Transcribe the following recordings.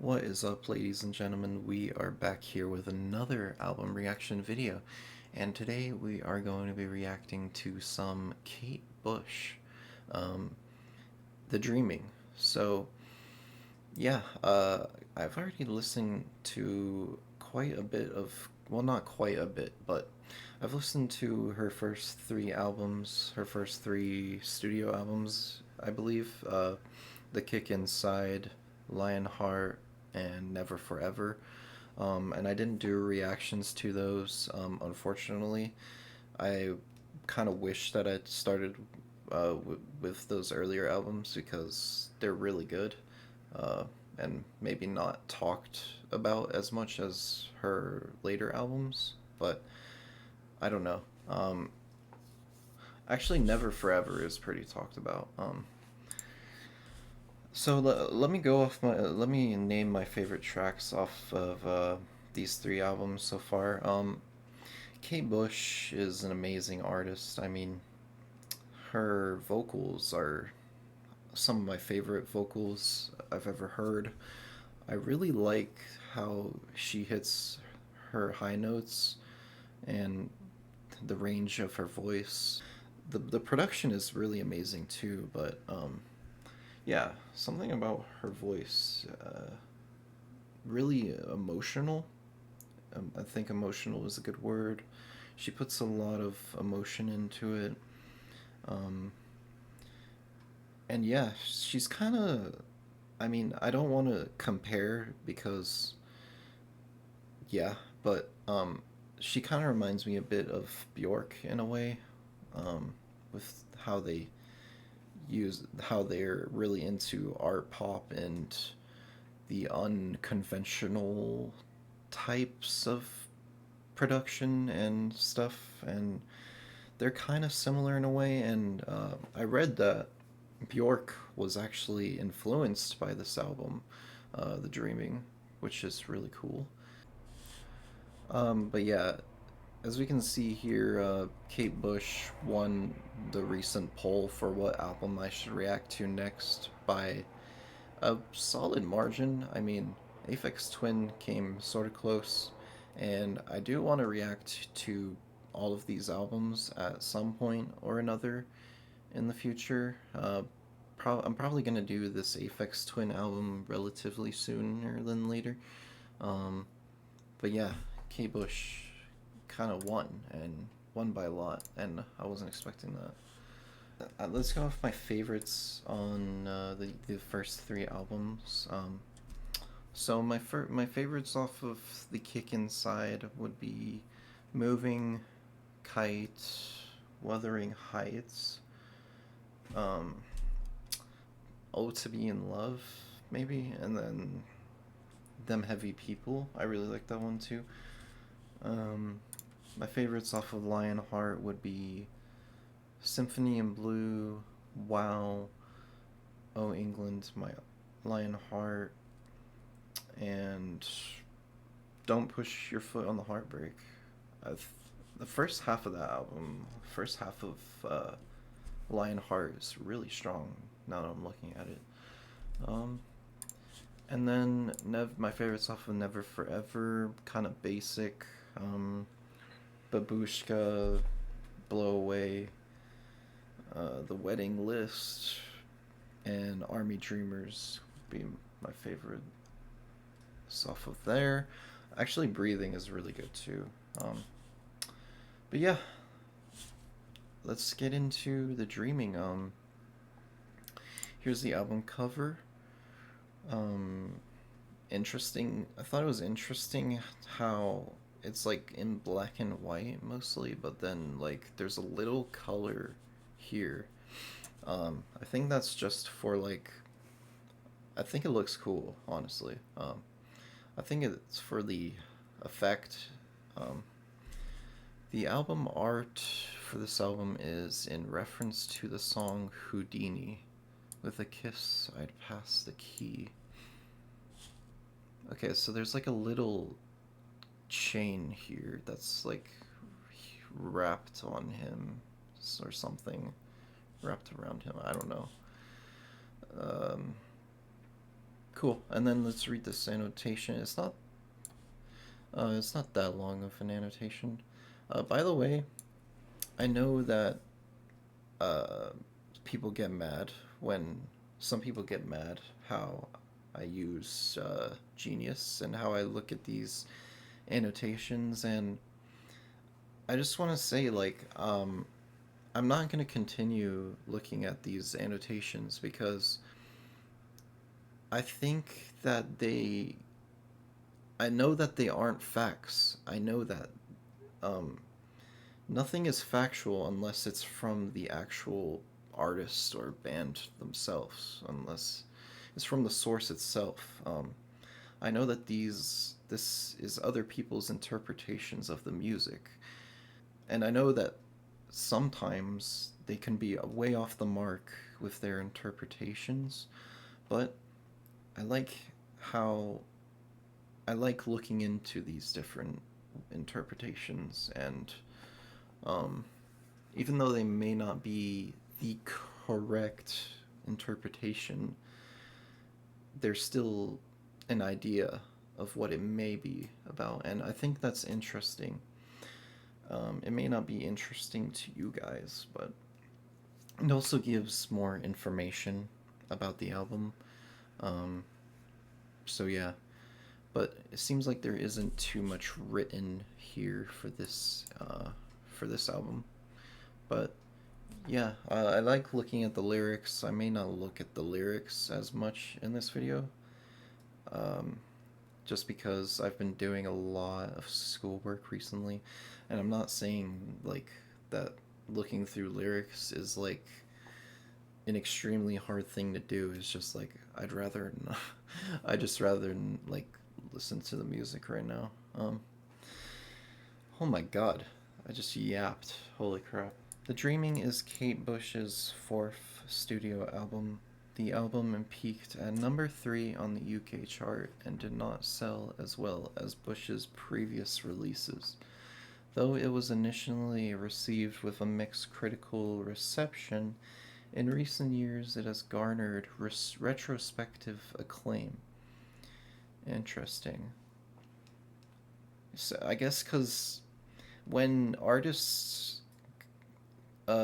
What is up, ladies and gentlemen? We are back here with another album reaction video, and today we are going to be reacting to some Kate Bush, um, The Dreaming. So, yeah, I've already listened to quite a bit of, well, not quite a bit, but I've listened to her first three albums, her first three studio albums, I believe. The Kick Inside, Lionheart, and Never Forever. And I didn't do reactions to those, unfortunately. I kind of wish that I'd started with those earlier albums because they're really good, uh, and maybe not talked about as much as her later albums. But I don't know. Actually, Never Forever is pretty talked about. So let me go off my let me name my favorite tracks off of these three albums so far. Kate Bush is an amazing artist. I mean, her vocals are some of my favorite vocals I've ever heard. I really like how she hits her high notes and the range of her voice. The production is really amazing too, but yeah, something about her voice, really emotional. I think emotional is a good word. She puts a lot of emotion into it. Um, and yeah, she's kind of. I mean, I don't want to compare because, yeah, but she kind of reminds me a bit of Bjork in a way, with how they're really into art pop and the unconventional types of production and stuff, and they're kind of similar in a way. And I read that Bjork was actually influenced by this album, The Dreaming, which is really cool. But yeah, as we can see here, Kate Bush won the recent poll for what album I should react to next by a solid margin. I mean, Aphex Twin came sort of close, and I do want to react to all of these albums at some point or another in the future. I'm probably gonna do this Aphex Twin album relatively sooner than later. Um, but yeah, K Bush kind of won and won by a lot, and I wasn't expecting that. Let's go with my favorites on the first three albums. So my favorites off of the Kick Inside would be Moving, Kite, Wuthering Heights, um, Oh to Be in Love, maybe, and then Them Heavy People. I really like that one too. Um, my favorites off of Lionheart would be Symphony in Blue, Wow, Oh England, My Lionheart, and Don't Push Your Foot on the Heartbreak. I've, the first half of that album, first half of Lionheart is really strong now that I'm looking at it. Um, and then my favorites off of Never Forever, kind of basic. Babushka, Blow Away, The Wedding List, and Army Dreamers would be my favorite off of there. Actually, Breathing is really good too. But yeah, let's get into The Dreaming. Here's the album cover. Um, Interesting. I thought it was interesting how it's like in black and white mostly, but then like there's a little color here. I think that's just for like. I think it looks cool, honestly. I think it's for the effect. Um, the album art for this album is in reference to the song Houdini. With a kiss, I'd pass the key. Okay, so there's like a little chain here that's like wrapped on him or something. Wrapped around him. I don't know. Um, Cool. And then let's read this annotation. It's not that long of an annotation. By the way, I know that uh, people get mad when some people get mad how I use Genius and how I look at these annotations, and I just want to say I'm not going to continue looking at these annotations because I think that I know that they aren't facts. I know that um, nothing is factual unless it's from the actual artist or band themselves, unless it's from the source itself. I know that this is other people's interpretations of the music, and I know that sometimes they can be way off the mark with their interpretations, but I like how I like looking into these different interpretations, and um, even though they may not be the correct interpretation, there's still an idea of what it may be about, and I think that's interesting. It may not be interesting to you guys, but it also gives more information about the album. Um, so yeah, but it seems like there isn't too much written here for this album. But yeah, I like looking at the lyrics. I may not look at the lyrics as much in this video, um, just because I've been doing a lot of schoolwork recently, and I'm not saying like that looking through lyrics is like an extremely hard thing to do. It's just like I'd rather not, I just rather like listen to the music right now. Oh my god, I just yapped. Holy crap. The Dreaming is Kate Bush's fourth studio album. The album peaked at number 3 on the UK chart and did not sell as well as Bush's previous releases. Though it was initially received with a mixed critical reception, in recent years it has garnered retrospective acclaim. Interesting. So I guess because when artists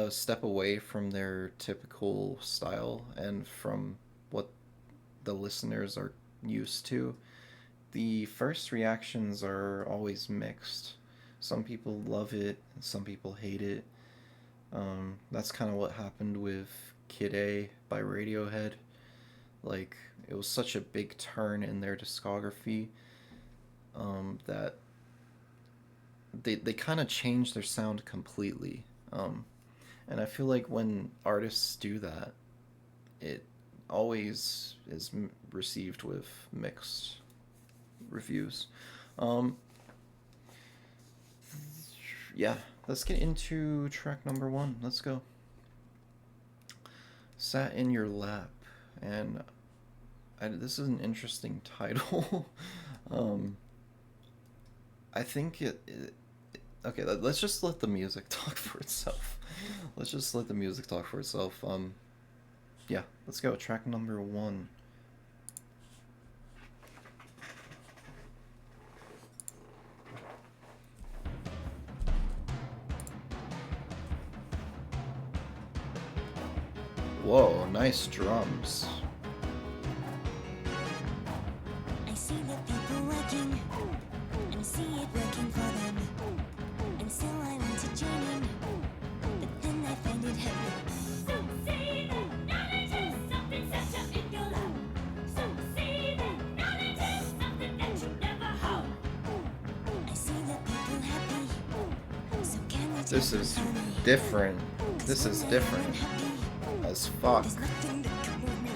step away from their typical style and from what the listeners are used to, the first reactions are always mixed. Some people love it, and some people hate it. That's kind of what happened with Kid A by Radiohead. Like, it was such a big turn in their discography that they kind of changed their sound completely. And I feel like when artists do that, it always is received with mixed reviews. Um, yeah, let's get into track number 1. Let's go. Sat in Your Lap. And this is an interesting title. um, I think okay, let's just let the music talk for itself. Let's just let the music talk for itself. Yeah, let's go. Track number 1. Whoa, nice drums. I see the people working and see it working for them. And still I want to join in, but then I find it heavy. So see that knowledge is something set up in your lap. So see that knowledge is something that you never have. I see the people happy. So can we This is different. This is different as fuck. There's nothing that can move me.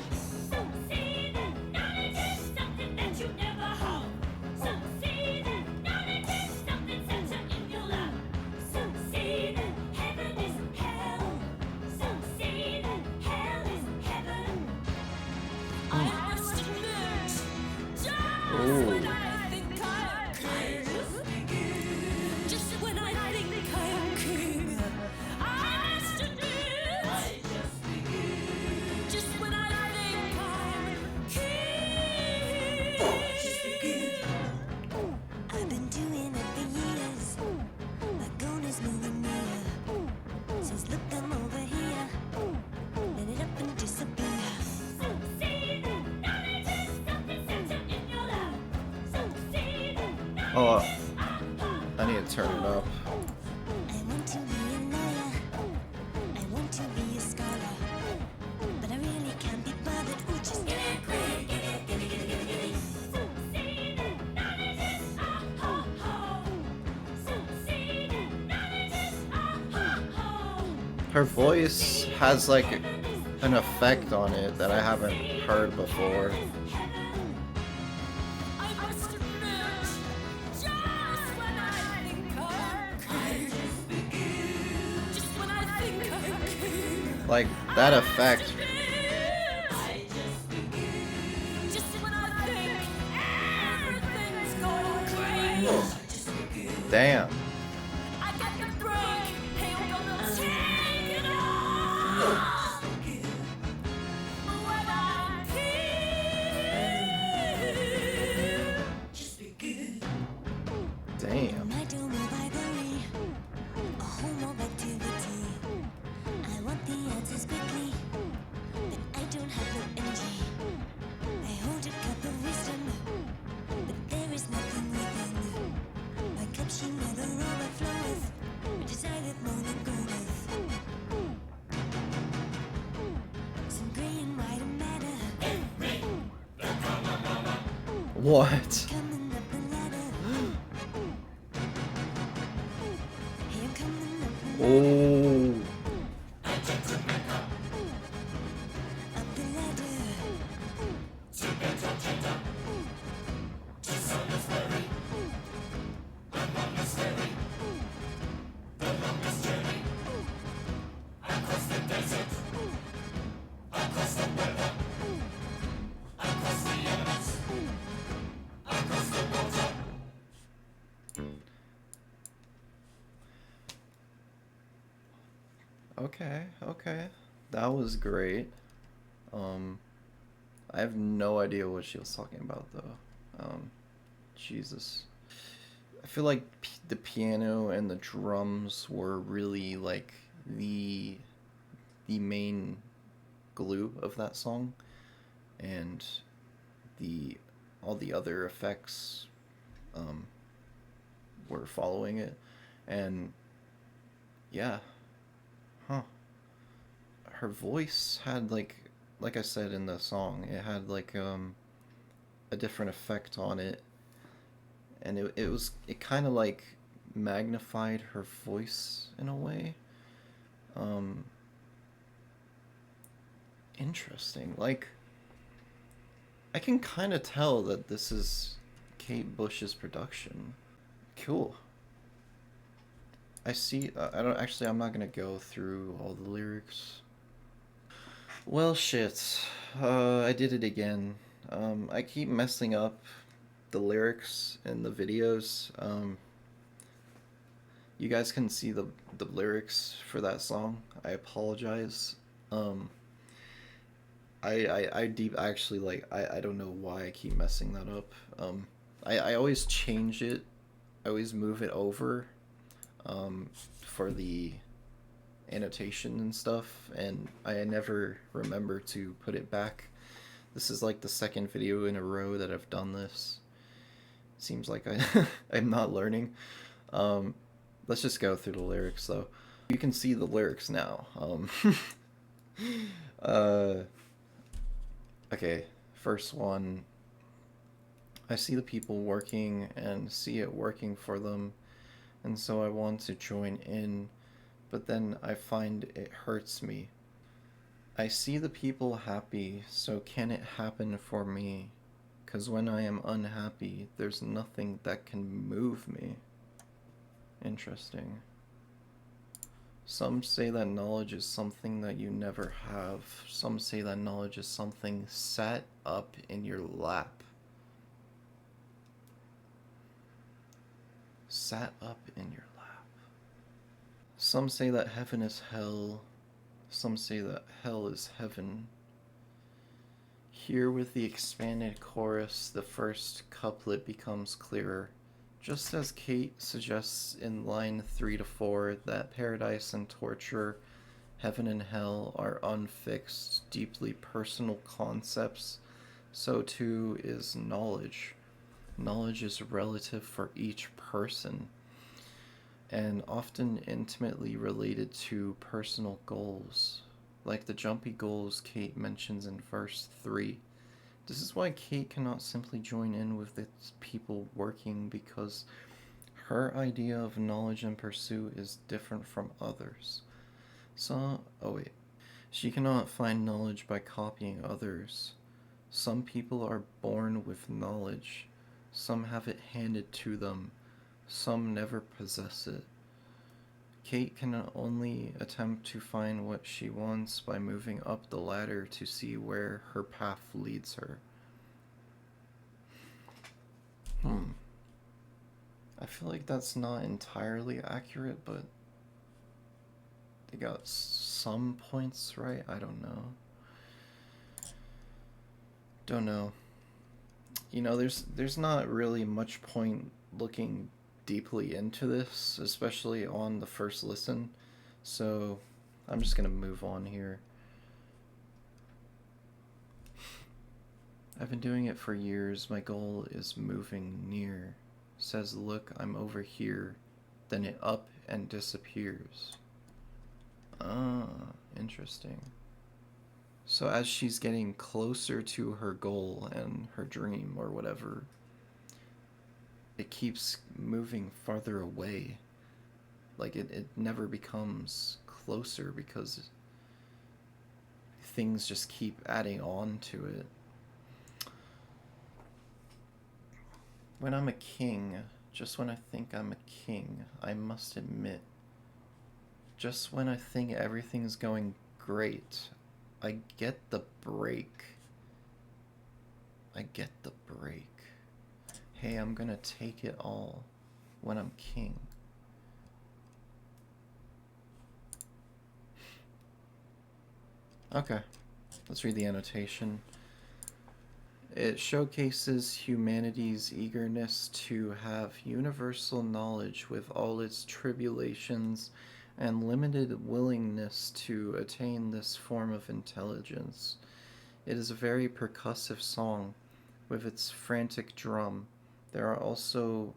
So see that knowledge is something that you never have. So see that knowledge is something set up in your lap. So see that heaven is hell. So see that hell is heaven. I must admit, just when I think I'm king, just when I think I am king, I must admit. Just when I think I'm king. Oh, I need to turn it up. I want to be a lawyer. I want to be a scholar. But I really can't be bothered. Ooh, just get it, quick, get it, get it, get it, get it, get it. Succeeded, knowledge is ho. Succeeded, knowledge is ho. Her voice has like an effect on it that I haven't heard before. I must admit, just when I think I'm just when I think I'm Like that effect. just when I think everything's going crazy. Damn. I got the break, hey, I'm gonna take it all. When I hear, just begin. Damn. I don't know by the way, a home of activity. I want the answers quickly, but I don't have the energy. I hold a cup of wisdom, but there is nothing within. My cup she never overfloweth, but decided more than goodeth. Some gray and white matter What? coming up the ladder. Hey, I'm coming up the ladder. Oh. Up the ladder. Okay, okay. That was great. Um, I have no idea what she was talking about though. Jesus. I feel like the piano and the drums were really like the the main glue of that song, and the all the other effects um, were following it, and yeah, huh. Her voice had like I said in the song, it had like a different effect on it, and it kind of like magnified her voice in a way. Um, Interesting. Like I can kind of tell that this is Kate Bush's production. Cool. I see. I don't actually. I'm not gonna go through all the lyrics. Well, shit. I did it again. I keep messing up the lyrics in the videos. You guys can see the lyrics for that song. I apologize. Um, I deep actually like I don't know why I keep messing that up. I always change it. I always move it over for the annotation and stuff, and I never remember to put it back. This is like the second video in a row that I've done this. Seems like I'm not learning. Um, let's just go through the lyrics though. You can see the lyrics now. Uh, okay, first one. I see the people working and see it working for them, and so I want to join in, but then I find it hurts me. I see the people happy, so can it happen for me? 'Cause when I am unhappy, there's nothing that can move me. Interesting. Some say that knowledge is something that you never have. Some say that knowledge is something sat up in your lap. Sat up in your lap. Some say that heaven is hell. Some say that hell is heaven. Here, with the expanded chorus, the first couplet becomes clearer. Just as Kate suggests in line 3 to 4 that paradise and torture, heaven and hell are unfixed, deeply personal concepts, so too is knowledge. knowledge is relative for each person and often intimately related to personal goals, like the jumpy goals Kate mentions in verse 3. This is why Kate cannot simply join in with the people working, because her idea of knowledge and pursuit is different from others. Oh wait. She cannot find knowledge by copying others. Some people are born with knowledge. Some have it handed to them. Some never possess it. Kate can only attempt to find what she wants by moving up the ladder to see where her path leads her. I feel like that's not entirely accurate, but they got some points right. I don't know. Don't know. You know, there's not really much point looking deeply into this, especially on the first listen. So I'm just gonna move on here. I've been doing it for years. My goal is moving near. Says, look, I'm over here. Then it up and disappears. Ah, interesting. So as she's getting closer to her goal and her dream or whatever, it keeps moving farther away. Like it never becomes closer because things just keep adding on to it. When I'm a king, just when I think I'm a king, I must admit, just when I think everything's going great, I get the break. I get the break. Hey, I'm gonna take it all when I'm king. Okay, let's read the annotation. It showcases humanity's eagerness to have universal knowledge with all its tribulations and limited willingness to attain this form of intelligence. It is a very percussive song with its frantic drum. There are also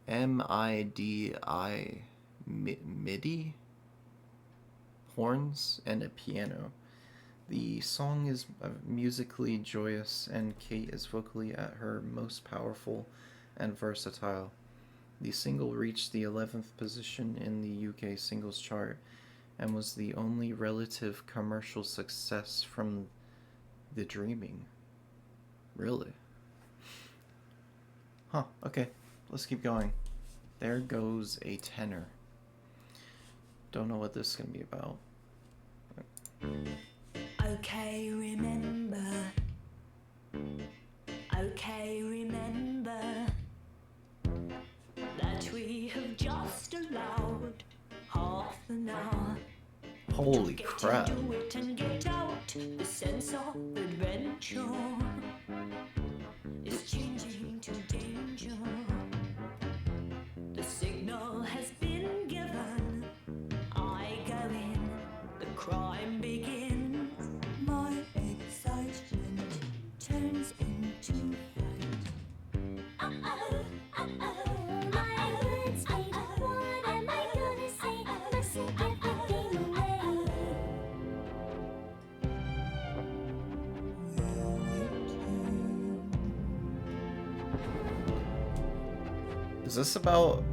MIDI horns and a piano. The song is musically joyous, and Kate is vocally at her most powerful and versatile. The single reached the 11th position in the UK singles chart and was the only relative commercial success from The Dreaming. Really? Huh, okay, let's keep going. There goes a tenor. Don't know what this is going to be about. Okay, remember. Okay, remember that we have just allowed half an hour. Holy crap. To get into it and get out. The sense of adventure is changing to danger. The signal has been given. I go in. The crime begins. My excitement turns into fight. Uh-oh, uh-oh, my words fade. What am I gonna say? Mustn't give everything away. Is this about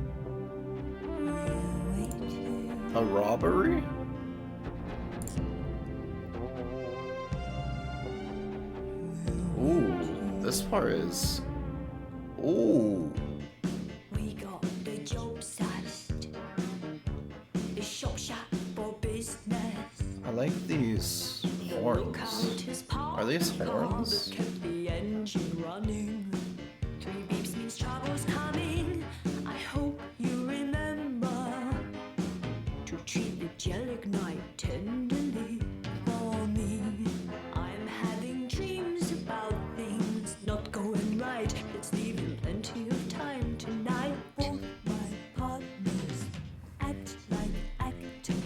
a robbery? Ooh, this part is... Ooh. We got the job sized. The shop shop for business. I like these horns. Are these horns? Kept the engine running. 3 beeps means trouble's coming. I hope you remember to treat the gel ignite tenderly for me. I'm having dreams about things not going right. It's leaving plenty of time tonight. Both my partners act like actors.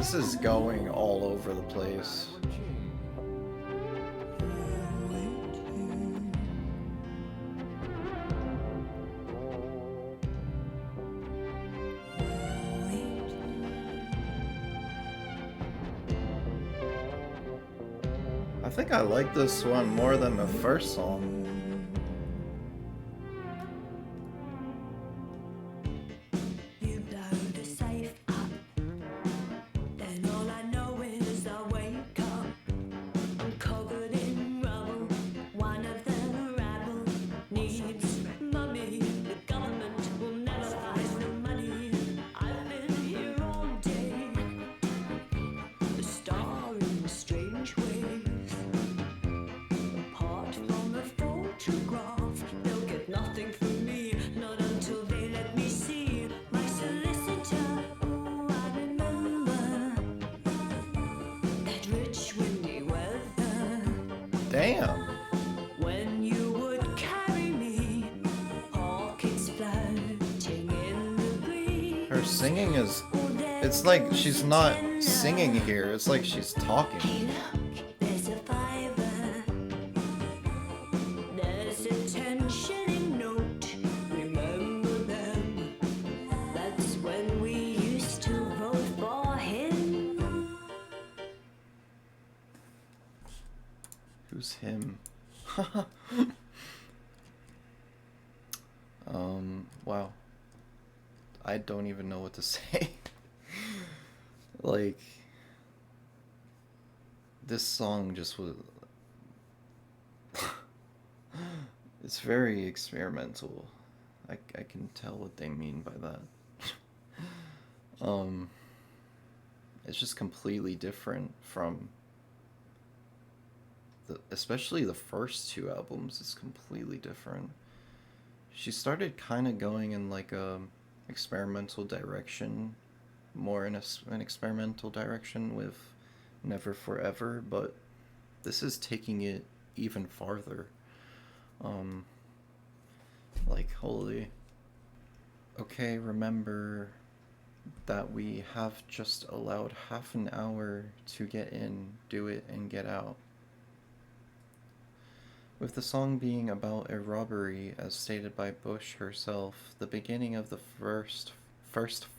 This is going all over the place. I think I like this one more than the first song. Damn. When you would carry me, pockets floating in the breeze. Her singing is... It's like she's not singing here. It's like she's talking. Hey look, there's a fiver. There's a 10-shilling note. Remember them? That's when we used to vote for him. Who's him? Wow. I don't even know what to say. Like, this song just was... It's very experimental. I can tell what they mean by that. It's just completely different from especially the first two albums is completely different. She started kind of going in like a experimental direction, more in an experimental direction with Never Forever, but this is taking it even farther. Like, holy. Okay, remember that we have just allowed half an hour to get in, do it, and get out. With the song being about a robbery, as stated by Bush herself, the beginning of the first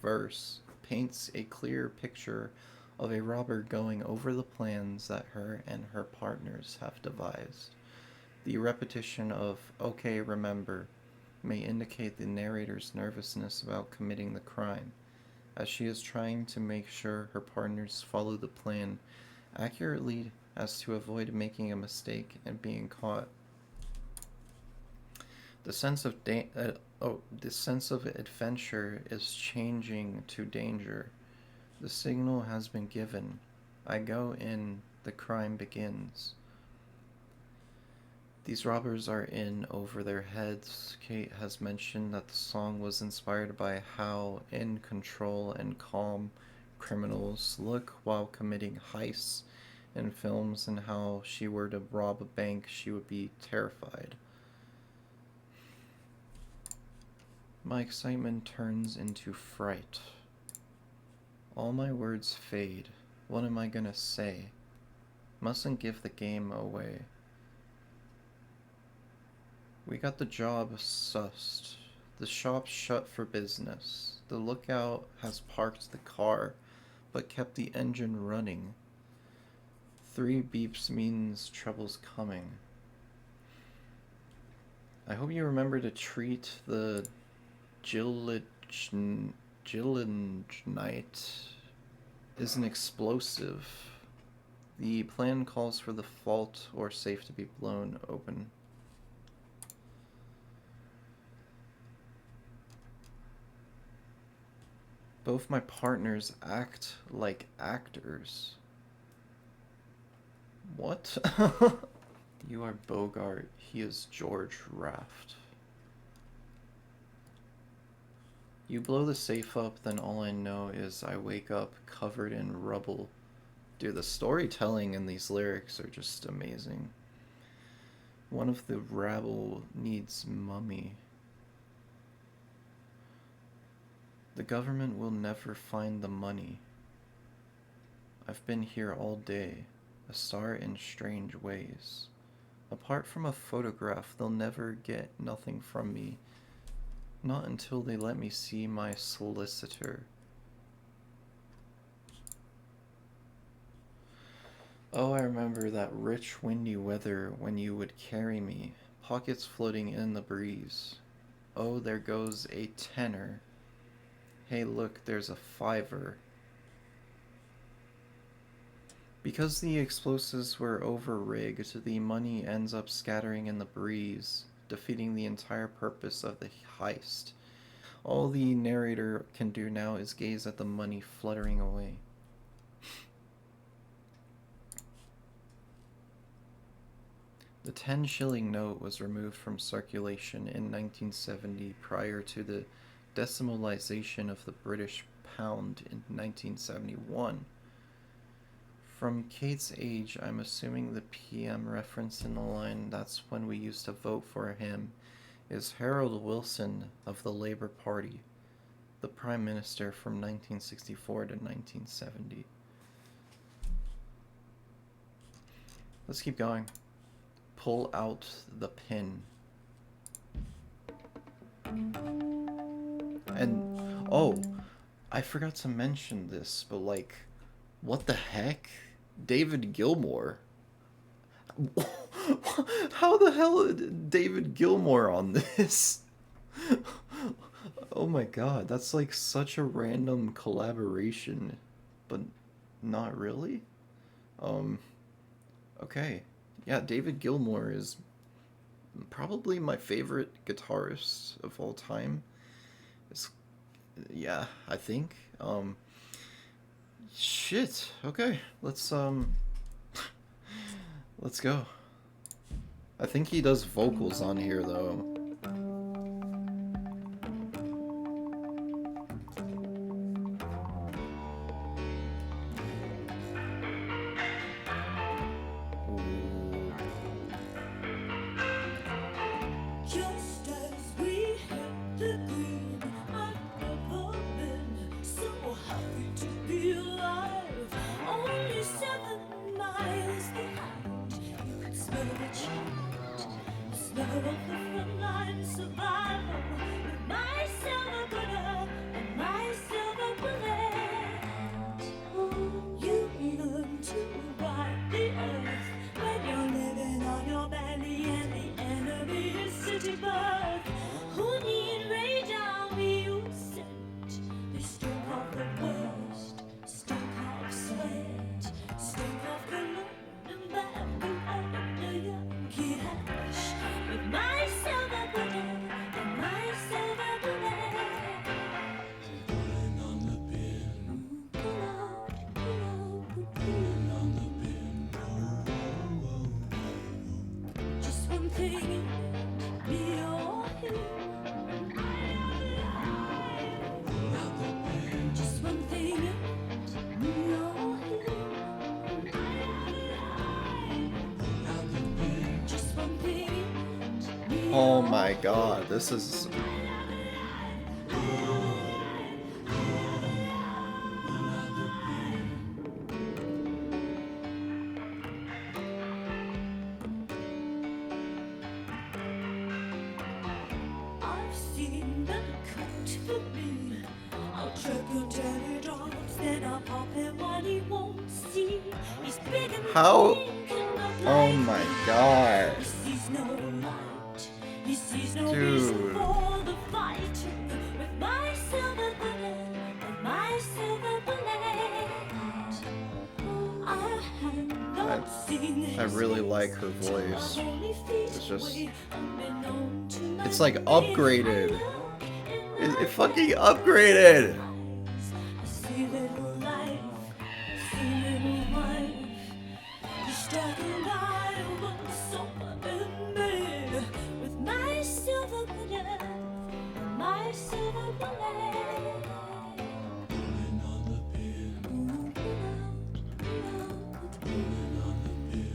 verse paints a clear picture of a robber going over the plans that her and her partners have devised. The repetition of "okay, remember" may indicate the narrator's nervousness about committing the crime, as she is trying to make sure her partners follow the plan accurately as to avoid making a mistake and being caught. The sense of adventure is changing to danger. The signal has been given. I go in, the crime begins. These robbers are in over their heads. Kate has mentioned that the song was inspired by how in control and calm criminals look while committing heists in films, and how she were to rob a bank, she would be terrified. My excitement turns into fright. All my words fade. What am I gonna say? Mustn't give the game away. We got the job sussed. The shop's shut for business. The lookout has parked the car, but kept the engine running. 3 beeps means trouble's coming. I hope you remember to treat the Gillignite is an explosive. The plan calls for the fault or safe to be blown open. Both my partners act like actors. What? You are Bogart, he is George Raft. You blow the safe up, then all I know is I wake up covered in rubble. Dude, the storytelling in these lyrics are just amazing. One of the rabble needs mummy. The government will never find the money. I've been here all day, a star in strange ways. Apart from a photograph, they'll never get nothing from me. Not until they let me see my solicitor. Oh, I remember that rich windy weather when you would carry me, pockets floating in the breeze. Oh, there goes a tenner. Hey, look, there's a fiver. Because the explosives were over-rigged, the money ends up scattering in the breeze, defeating the entire purpose of the heist. All the narrator can do now is gaze at the money fluttering away. The 10-shilling note was removed from circulation in 1970 prior to the decimalization of the British pound in 1971. From Kate's age, I'm assuming the PM reference in the line, "That's when we used to vote for him," is Harold Wilson of the Labour Party, the Prime Minister from 1964 to 1970. Let's keep going. Pull out the pin. And, oh, I forgot to mention this, but like, what the heck? David Gilmour. How the hell did David Gilmour on this? Oh my god, that's like such a random collaboration, but not really? Okay. Yeah, David Gilmour is probably my favorite guitarist of all time. It's, yeah, I think. Shit. Okay, let's go. I think he does vocals on here though. Just as we hit the green, I've never been so happy to be alive. Only 7 miles behind, you could smell the change, the smell of the front line survival. With my silver glitter and my silver bullet, you learn to ride the earth when you're living on your belly and the enemy is city birth. Houdini and rage army you sent. They stink off the worst, stink off sweat, stink off the London back and the Yankee hash. With my silver bullet and my silver bullet, pulling on the pin, pull out, pulling on the pin. Just one thing, be all here. Just one thing, be all here. Just one thing, be Oh my god, this is... I've seen them cut for me. I'll trip your dirty dogs, then I'll pop him what he won't see. He's big and How? pink and not Oh like my me. god. He sees no light. He sees no Dude. reason for the fighting. With my silver bullet and my silver bullet, I have not seen his I really face like her till my voice. holy feet It's just... way unbeknown to my It's like feet. upgraded. I look in It my fucking upgraded. I see little life, I see little wife. You're stalking by one sober in me. With my silver bullet and my silver bullet. Pulling on the pin. Pulling on the pin.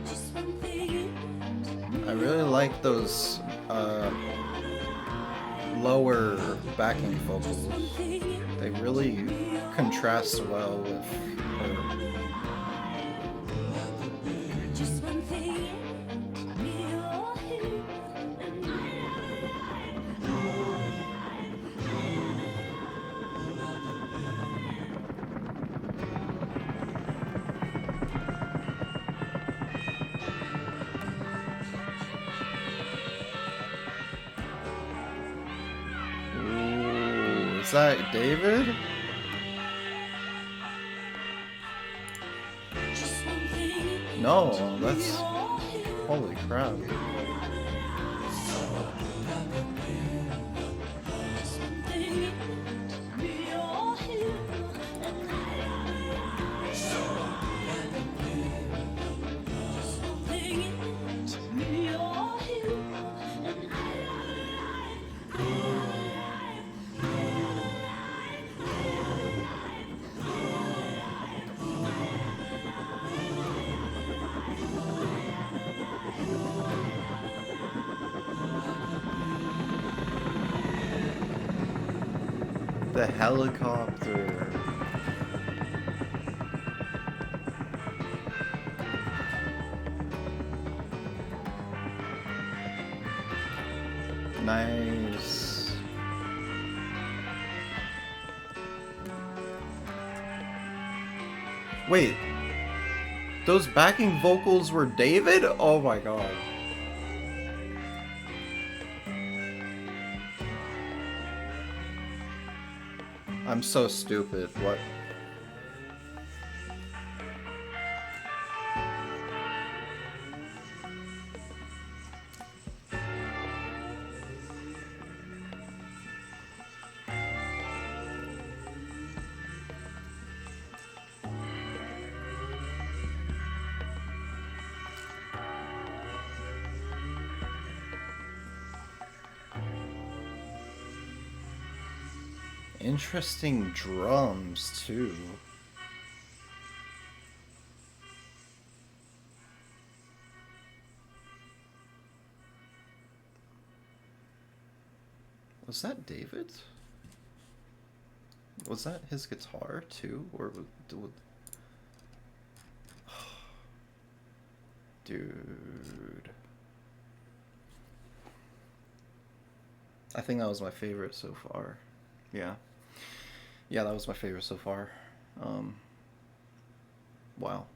Just one thing. I really like those lower backing vocals, they really contrast well with her. Just one thing, me or him, and Ooh, is that David? just one thing, No, me that's or him. holy crap. The helicopter. Nice. Wait, those backing vocals were David? Oh my god. I'm so stupid. What? Interesting drums, too. Was that David? Was that his guitar, too? Or would... Dude. I think that was my favorite so far. Yeah. Yeah, that was my favorite so far. Wow.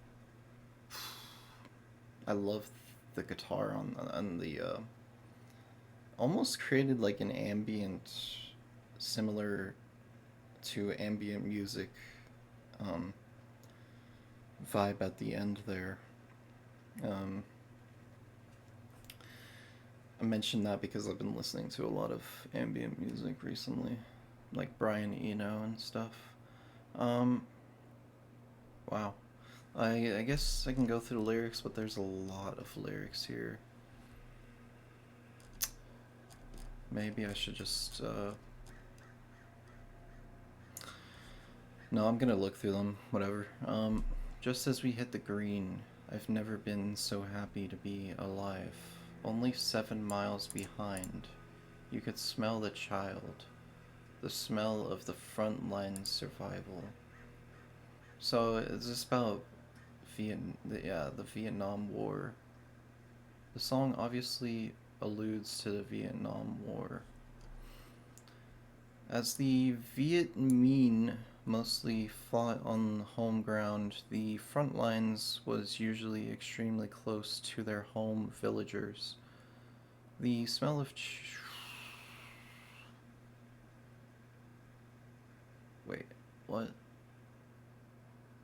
I love the guitar on the almost created like an ambient similar to ambient music um, vibe at the end there. Um, I mentioned that because I've been listening to a lot of ambient music recently, like Brian Eno and stuff. Um, wow. I guess I can go through the lyrics, but there's a lot of lyrics here. Maybe I should just. No, I'm gonna look through them. Whatever. Just as we hit the green, I've never been so happy to be alive. Only 7 miles behind, you could smell the child, the smell of the frontline survival. So it's just about the Vietnam War. The song obviously alludes to the Vietnam War. As the Viet Minh mostly fought on home ground, the front lines was usually extremely close to their home villagers. The smell of wait, what?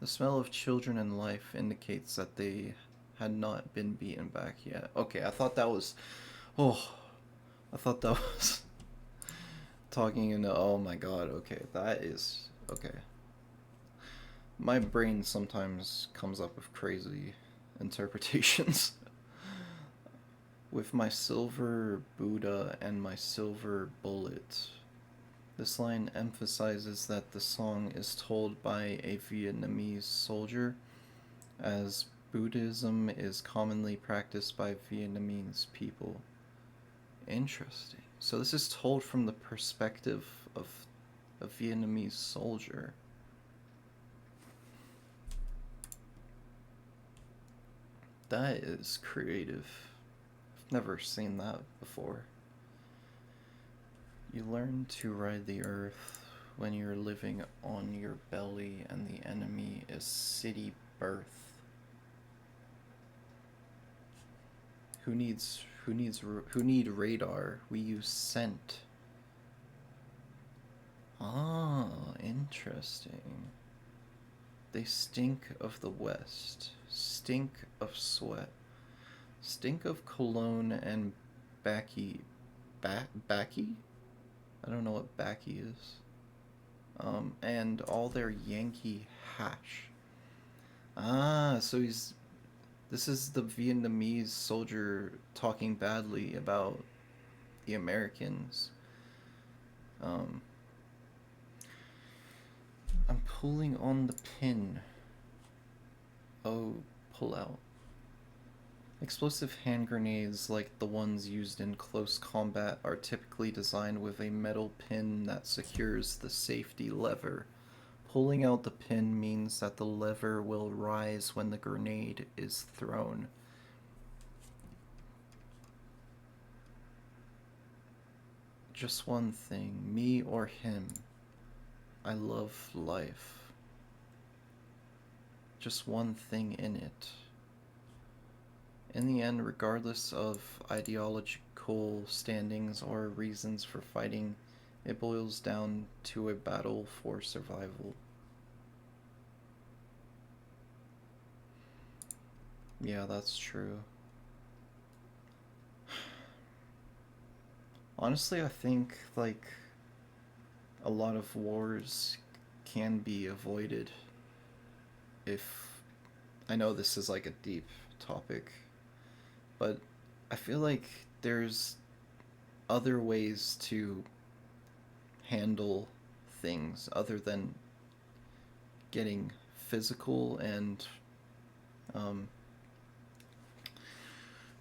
The smell of children and life indicates that they had not been beaten back yet. Okay, I thought that was oh, I thought that was talking into oh my god, okay, that is okay. My brain sometimes comes up with crazy interpretations. With my silver Buddha and my silver bullet. This line emphasizes that the song is told by a Vietnamese soldier, as Buddhism is commonly practiced by Vietnamese people. Interesting. So this is told from the perspective of a Vietnamese soldier. That is creative. I've never seen that before. You learn to ride the earth when you're living on your belly and the enemy is city birth. Who need radar? We use scent. Ah, interesting. They stink of the west, stink of sweat, stink of cologne and backy. Backy? I don't know what backy is. And all their Yankee hash. Ah, so this is the Vietnamese soldier talking badly about the Americans. Um, I'm pulling on the pin. Oh, pull out. Explosive hand grenades, like the ones used in close combat, are typically designed with a metal pin that secures the safety lever. Pulling out the pin means that the lever will rise when the grenade is thrown. Just one thing, me or him. I love life. Just one thing in it. In the end, regardless of ideological standings or reasons for fighting, it boils down to a battle for survival. Yeah, that's true. Honestly, I think, like, a lot of wars can be avoided if... I know this is, like, a deep topic, but I feel like there's other ways to handle things other than getting physical and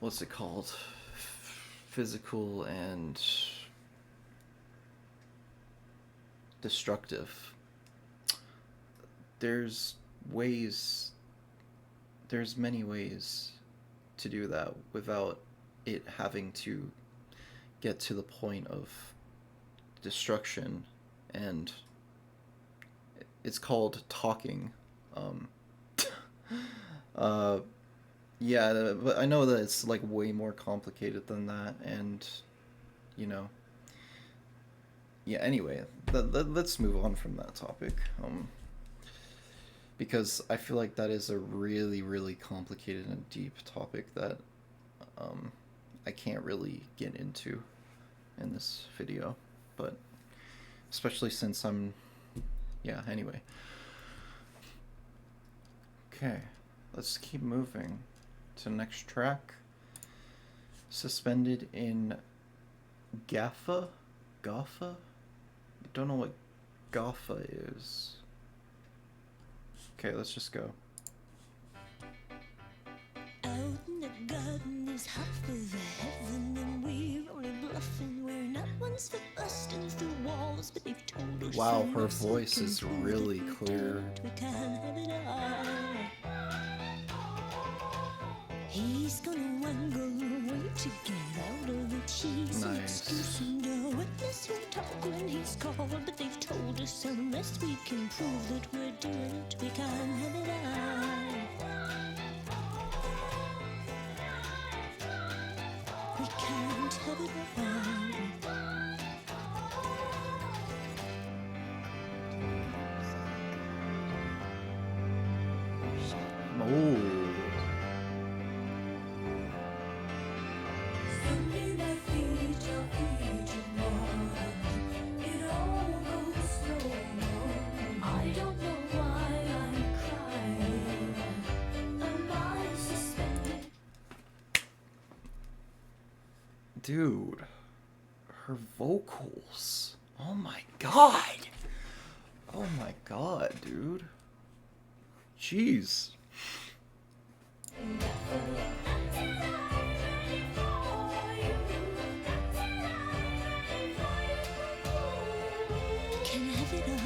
what's it called? Physical and destructive. There's many ways to do that without it having to get to the point of destruction, and it's called talking. uh, yeah, but I know that it's like way more complicated than that, and you know, yeah. Anyway, let's move on from that topic. Because I feel like that is a really, really complicated and deep topic that I can't really get into in this video, but especially since yeah, anyway. Okay, let's keep moving to the next track. Suspended in Gaffa? Gaffa? I don't know what Gaffa is. Okay, let's just go. Out in the garden is half of heaven, and we're only bluffing. We're not ones for busting through walls, but they've told us. Wow, her voice is really clear. We can't have it all. He's gonna wangle away to get out of the cheese. Nice. No witness who talk when he's called, but they've told us unless we can prove that we're doing it, we can't have it all. We can't have it all. Oh. Dude, her vocals. Oh my god. Oh my god, dude. Jeez. Can I have it all?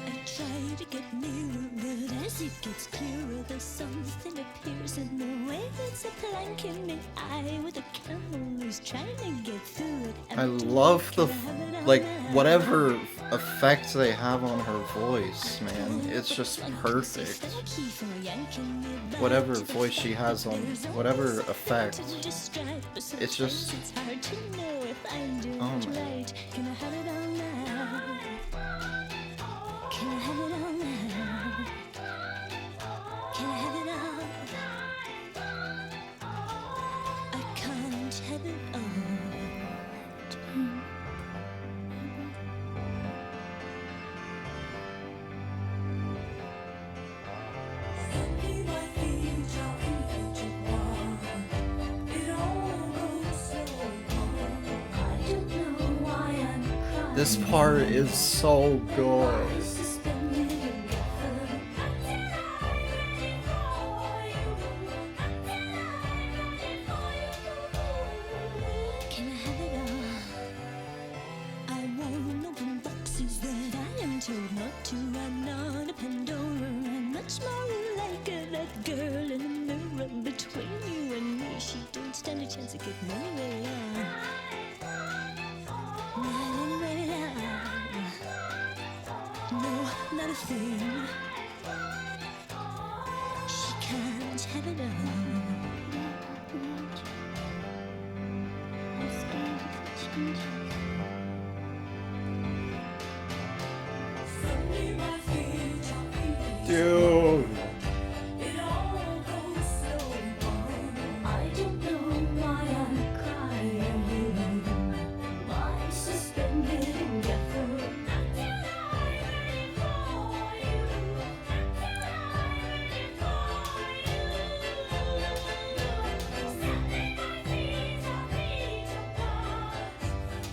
I try to get nearer, but as it gets clearer, there's something appears in the way. It's a plank in the eye with a camel who's trying to get through it. I love the, like, whatever effect they have on her voice, man. It's just perfect. Whatever voice she has on, whatever effect, it's just, oh man. Can I have it all now? Can I have it all now? Can I have it all? I can't have it all. This part is so good. Can I have it all? I won't open boxes that I am told not to. I'm not a Pandora. I'm much more like that girl in the mirror between you and me. She don't stand a chance of getting anywhere. Not anywhere. No, not a thing. She can't have it all. I'm scared of the change. Dude. It all goes so wrong. I don't know why I'm crying. My suspended in Gaffa. Until I'm ready for you. Until I'm ready for you. Setting my feet apart.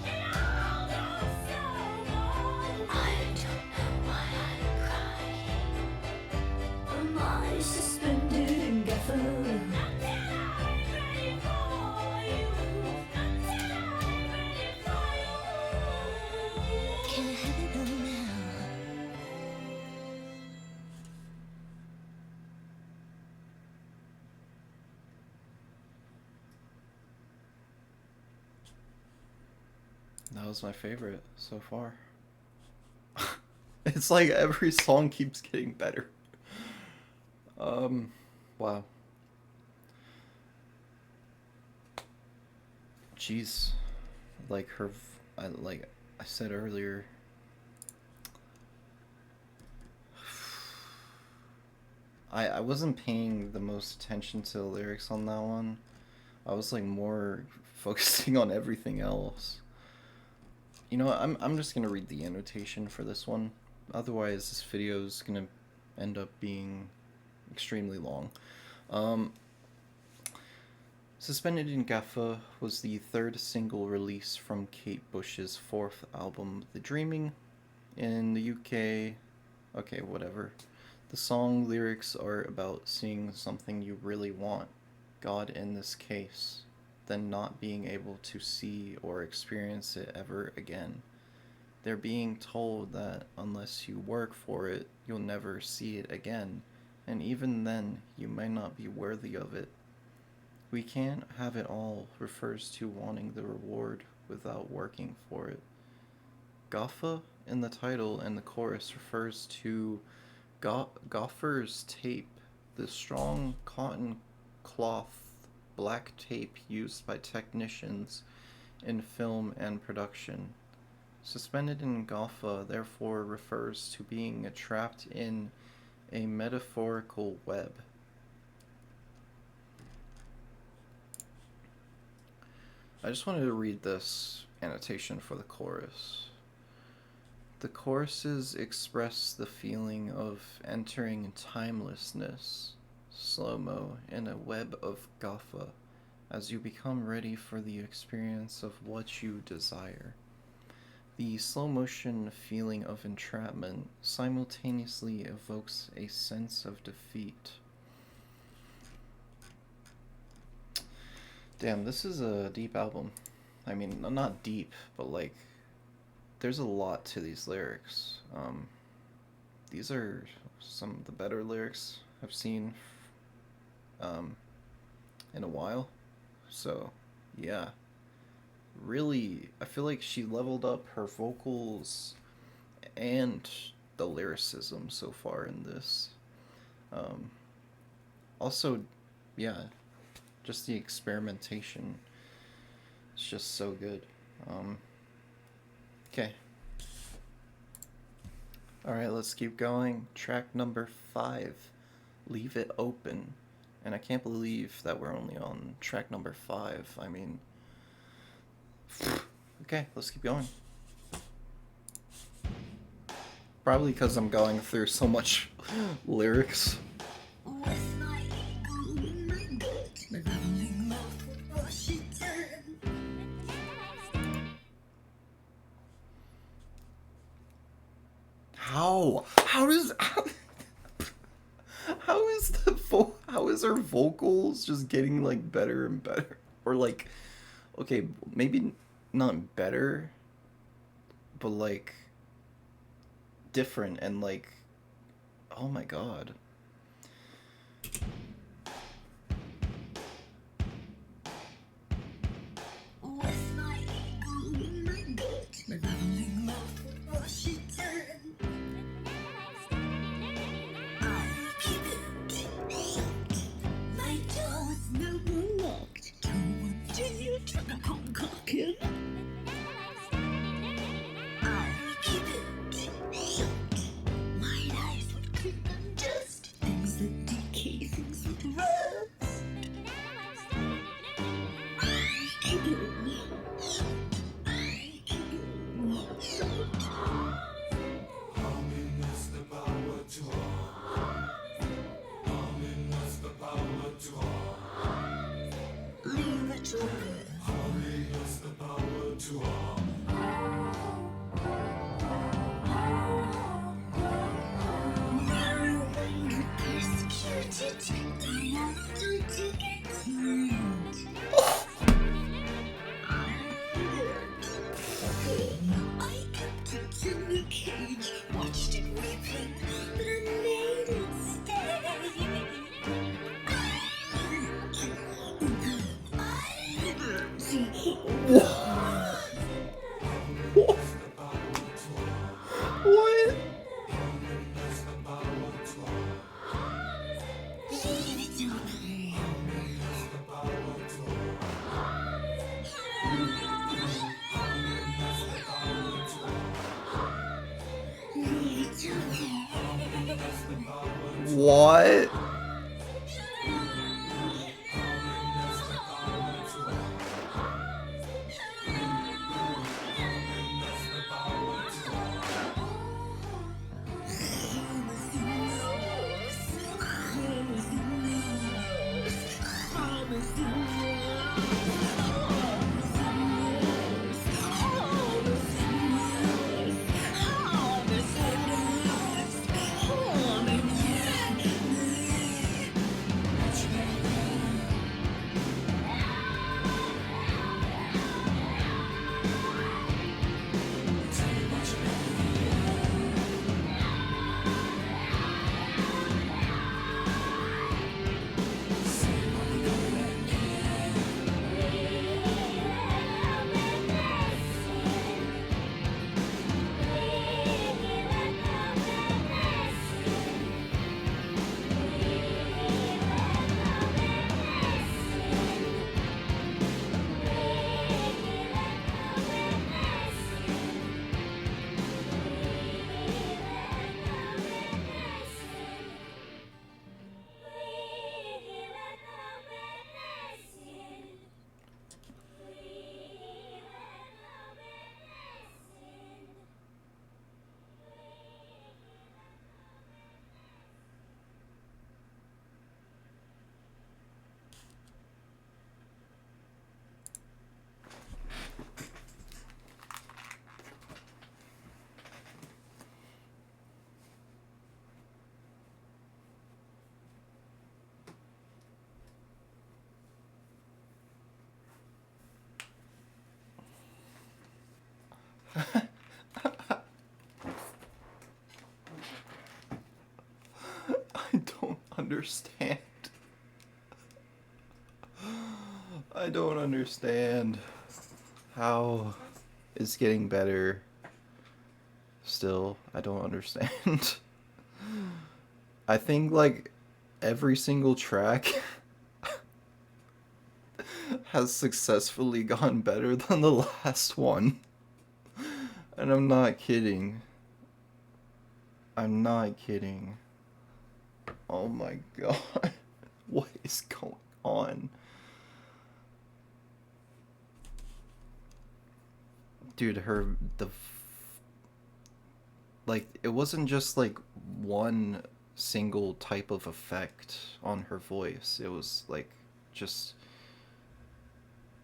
It all goes so wrong. I don't know why I'm crying. Am I suspended in Gaffa? Until I'm ready for you. Until I'm ready for you. Can I have it all now? That was my favorite so far. It's like every song keeps getting better. Wow. Jeez. Like her, like I said earlier, I wasn't paying the most attention to the lyrics on that one. I was like more focusing on everything else. You know what, I'm just gonna read the annotation for this one. Otherwise, this video is gonna end up being extremely long. Suspended in Gaffa was the third single release from Kate Bush's fourth album, The Dreaming. In the UK, okay, whatever. The song lyrics are about seeing something you really want, God in this case, then not being able to see or experience it ever again. They're being told that unless you work for it, you'll never see it again, and even then, you might not be worthy of it. We can't have it all refers to wanting the reward without working for it. Gaffa in the title and the chorus refers to gaffer's tape, the strong cotton cloth black tape used by technicians in film and production. Suspended in Gaffa therefore refers to being trapped in a metaphorical web. I just wanted to read this annotation for the chorus. The choruses express the feeling of entering timelessness, slow-mo, in a web of Gaffa, as you become ready for the experience of what you desire. The slow-motion feeling of entrapment simultaneously evokes a sense of defeat. Damn, this is a deep album. I mean, not deep, but like, there's a lot to these lyrics. These are some of the better lyrics I've seen um, in a while. So, yeah, really, I feel like she leveled up her vocals and the lyricism so far in this. Um, Also, yeah, just the experimentation. It's just so good. Um, okay. All right, let's keep going. Track number 5, Leave It Open. And I can't believe that we're only on track number 5. I mean, okay, let's keep going. Probably because I'm going through so much lyrics. How? How is her vocals just getting like better and better? Or like, okay, maybe not better, but like different and like, oh my god. What? What? understand. I don't understand how it's getting better. Still, I don't understand. I think like every single track has successfully gone better than the last one. And I'm not kidding. I'm not kidding. Oh my god. What is going on? Dude, like it wasn't just like one single type of effect on her voice. It was like just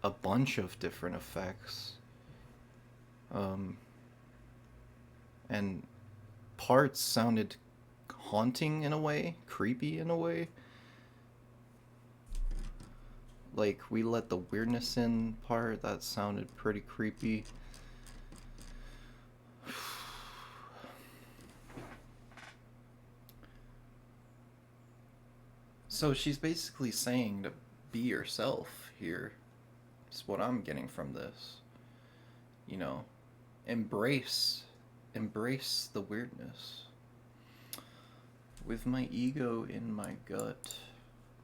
a bunch of different effects. Um and parts sounded haunting in a way, creepy in a way. Like we let the weirdness in part that sounded pretty creepy. So she's basically saying to be yourself here. Is what I'm getting from this. You know, embrace the weirdness. With my ego in my gut,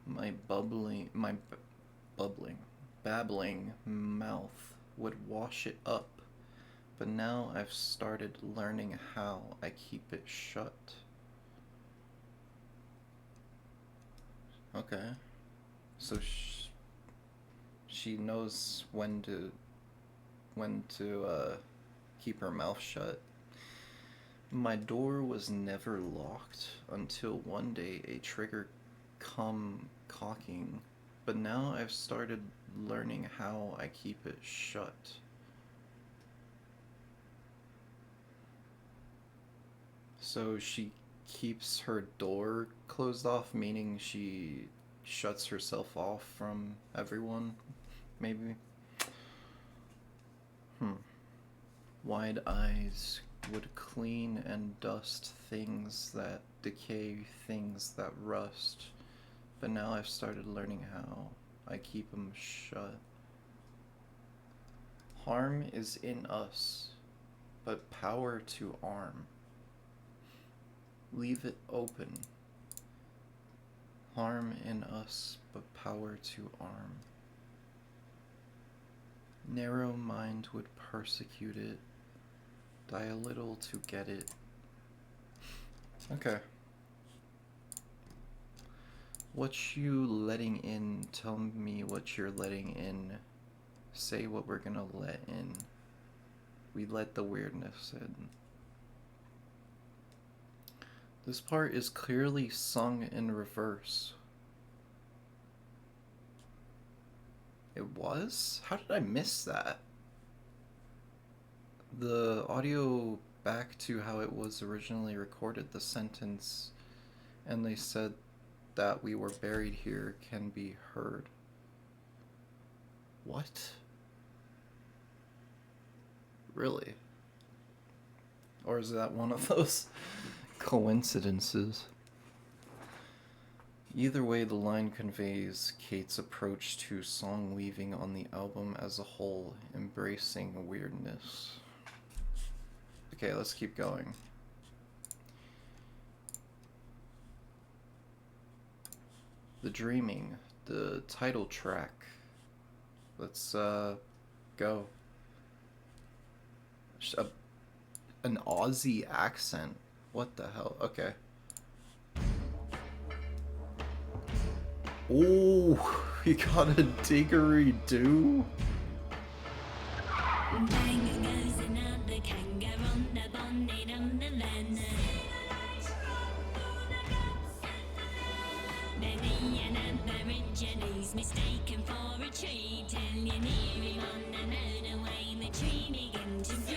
my babbling mouth would wash it up. But now I've started learning how I keep it shut. Okay. So she knows when to keep her mouth shut. My door was never locked until one day a trigger come cocking, but now I've started learning how I keep it shut. So she keeps her door closed off, meaning she shuts herself off from everyone, maybe? Wide eyes would clean and dust things that decay, things that rust. But now I've started learning how I keep them shut. Harm is in us, but power to arm. Leave it open. Harm in us, but power to arm. Narrow mind would persecute it. Die a little to get it. Okay. What you letting in? Tell me what you're letting in. Say what we're gonna let in. We let the weirdness in. This part is clearly sung in reverse. It was? How did I miss that? The audio back to how it was originally recorded, the sentence, and they said that we were buried here can be heard. What? Really? Or is that one of those coincidences? Either way, the line conveys Kate's approach to song weaving on the album as a whole, embracing weirdness. Okay, let's keep going. The Dreaming, the title track. Let's go. An Aussie accent. What the hell? Okay. Oh, you got a diggery-doo? Mistaken for a tree, till you're near him on another way, the tree begin to breathe.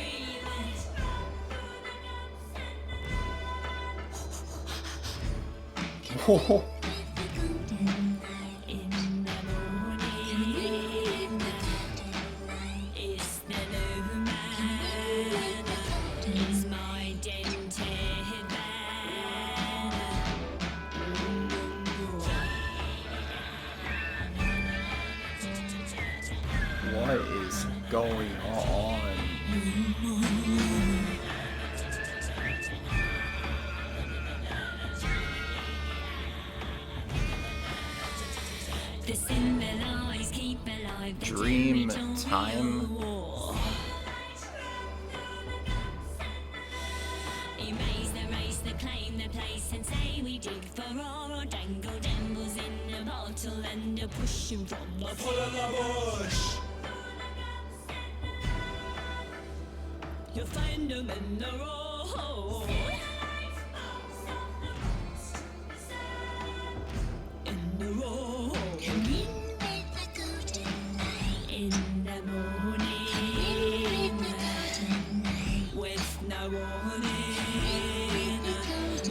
Oh. going on? The symbolize keep alive the Dream territory time? of war. Erase the race, the claim the place, and say we dig for roar or dangle dambles in a bottle and a pushing from the pull of the bush. You'll find them in the roar. In the roar. Come in with the golden light. In the morning. Come in with the golden light. With no warning.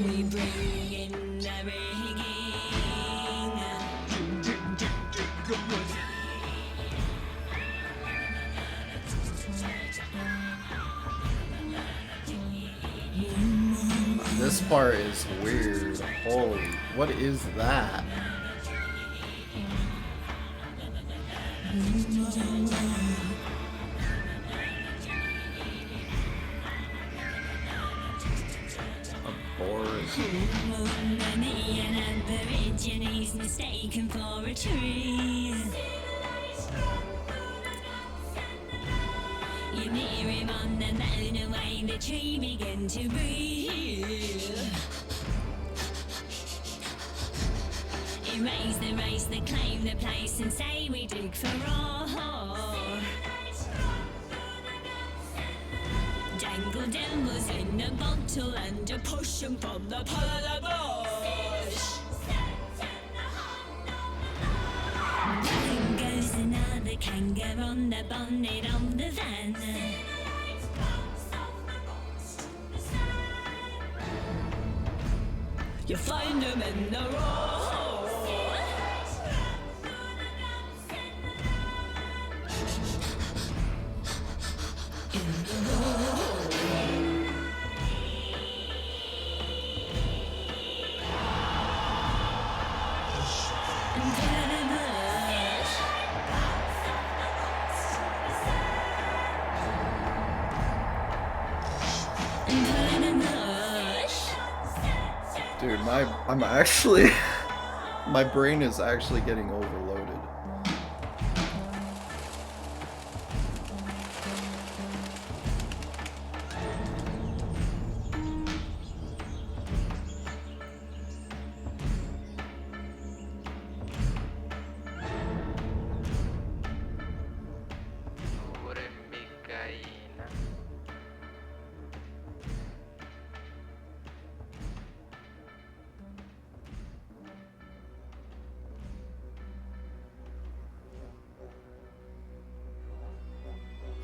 We bring in the rigging. This part is weird. Holy, what is that? A board. An Aborigines mistaken for a tree. You near him on the moon away, the tree began to breathe. Erase the race, the claim the place, and say we dig for roar. Dangle devils in a bottle and a push 'em from the pull of the bush. Down goes another kangaroo on the bonnet of the van. You find 'em in the roar. Dude, I'm actually my brain is actually getting overloaded.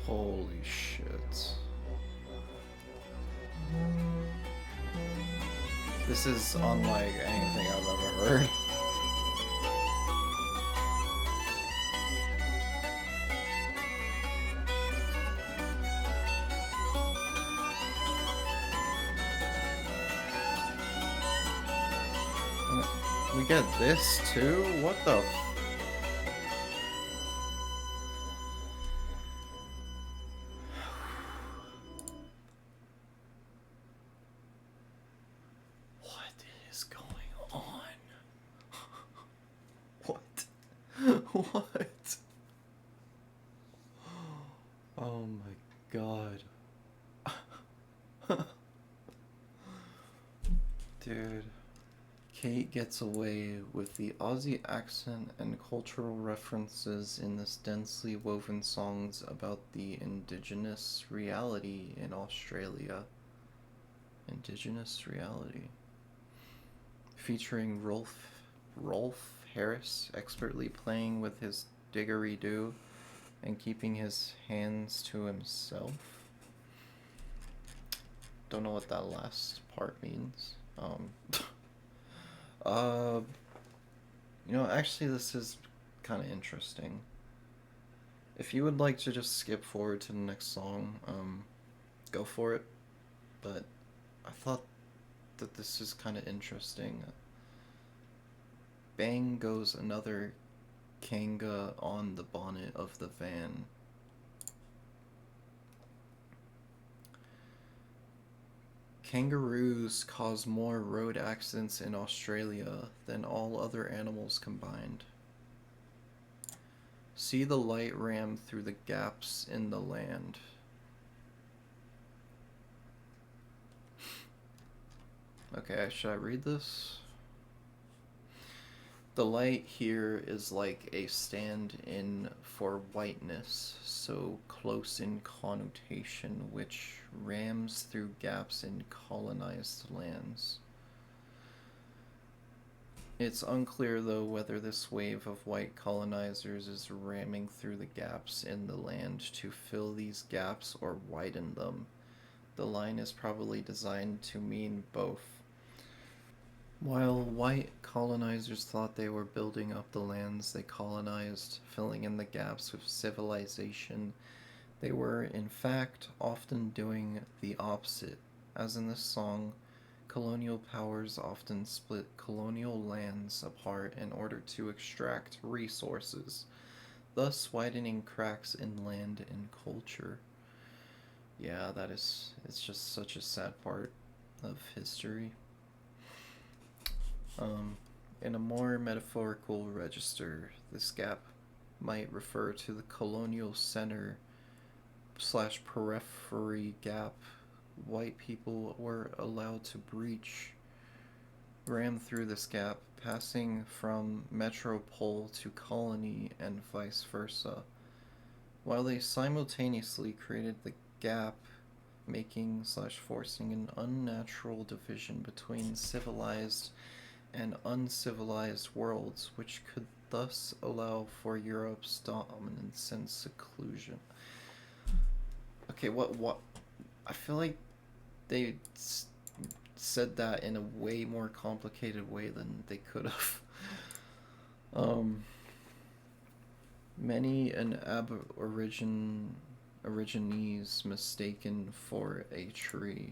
Holy shit. This is unlike anything I've ever heard. We get this too? What the f- What is going on? What? What? Oh my god. Dude. Kate gets away with the Aussie accent and cultural references in this densely woven songs about the indigenous reality in Australia. Indigenous reality. Featuring Rolf Harris expertly playing with his didgeridoo and keeping his hands to himself. Don't know what that last part means. You know, actually this is kind of interesting. If you would like to just skip forward to the next song, go for it. But I thought that this is kind of interesting. Bang goes another kanga on the bonnet of the van. Kangaroos cause more road accidents in Australia than all other animals combined. See the light ram through the gaps in the land. Okay, should I read this? The light here is like a stand in for whiteness, so close in connotation, which rams through gaps in colonized lands. It's unclear, though, whether this wave of white colonizers is ramming through the gaps in the land to fill these gaps or widen them. The line is probably designed to mean both. While white colonizers thought they were building up the lands they colonized, filling in the gaps with civilization, they were, in fact, often doing the opposite. As in this song, colonial powers often split colonial lands apart in order to extract resources, thus widening cracks in land and culture. Yeah, it's just such a sad part of history. In a more metaphorical register, this gap might refer to the colonial center slash periphery gap white people were allowed to breach, ram through this gap, passing from metropole to colony and vice versa, while they simultaneously created the gap, making slash forcing an unnatural division between civilized and uncivilized worlds, which could thus allow for Europe's dominance and seclusion. Okay, what? I feel like they said that in a way more complicated way than they could have. Many an aborigines mistaken for a tree.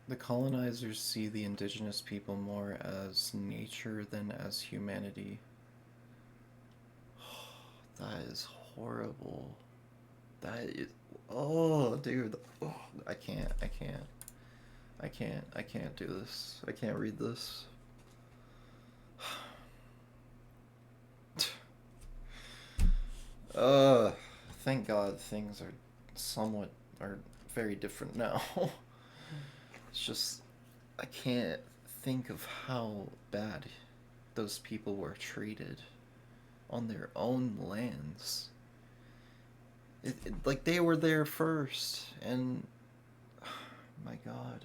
The colonizers see the indigenous people more as nature than as humanity. That is horrible. That is. Oh, dude. Oh, I can't. I can't do this. I can't read this. Uh, thank God things are very different now. It's just, I can't think of how bad those people were treated on their own lands. Like they were there first, and my God.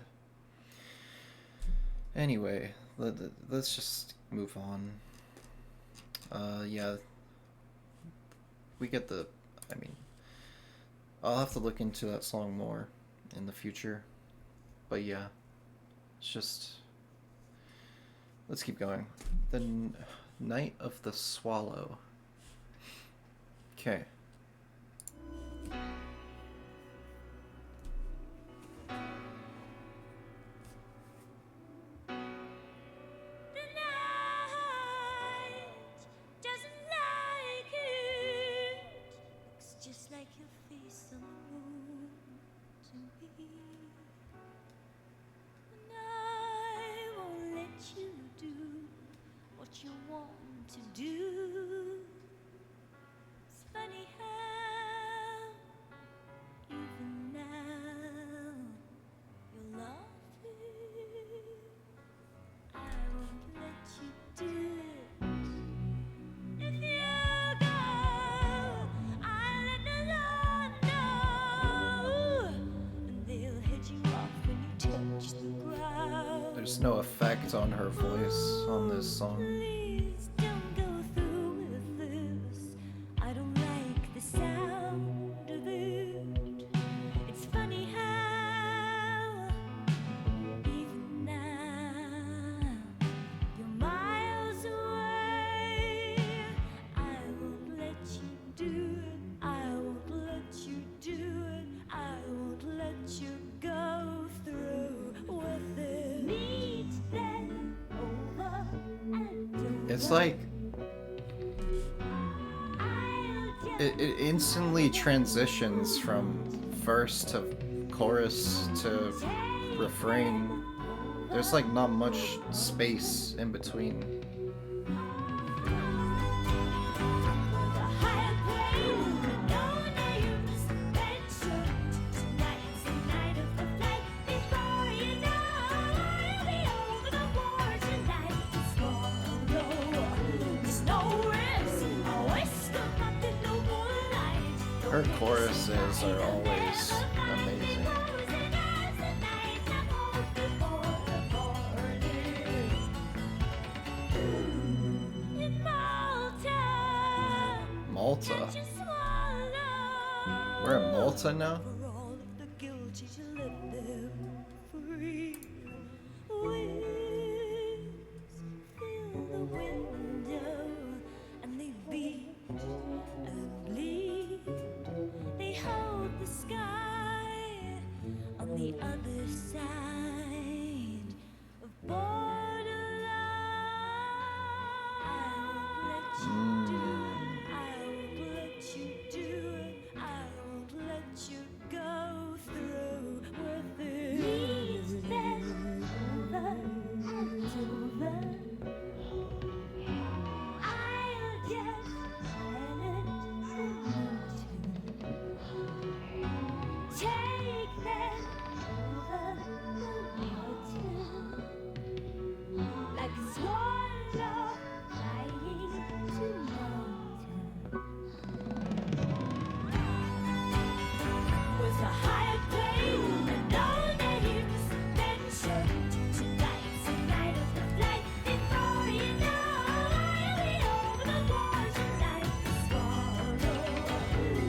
Anyway, let's just move on. Yeah, we get the. I mean, I'll have to look into that song more in the future. But yeah, it's just. Let's keep going. The Night of the Swallow. Okay. There's no effect on her voice on this song. Please don't go through with this. I don't like the sound of it. It's funny how even now you're miles away. I won't let you do it. I won't let you do it. I won't let you go through with it. It's like it instantly transitions from verse to chorus to refrain. There's like not much space in between. Her choruses are always amazing. Malta? We're in Malta now? They hold the sky on the other side of borderline. I won't let you do it. I won't let you go through with it. Please bend over and over. I'll just let it take them over the water like a swallow flying to Malta. With a higher plane and no names mentioned. Tonight's the night of the flight. Before you know, I'll be over the water like a swallow.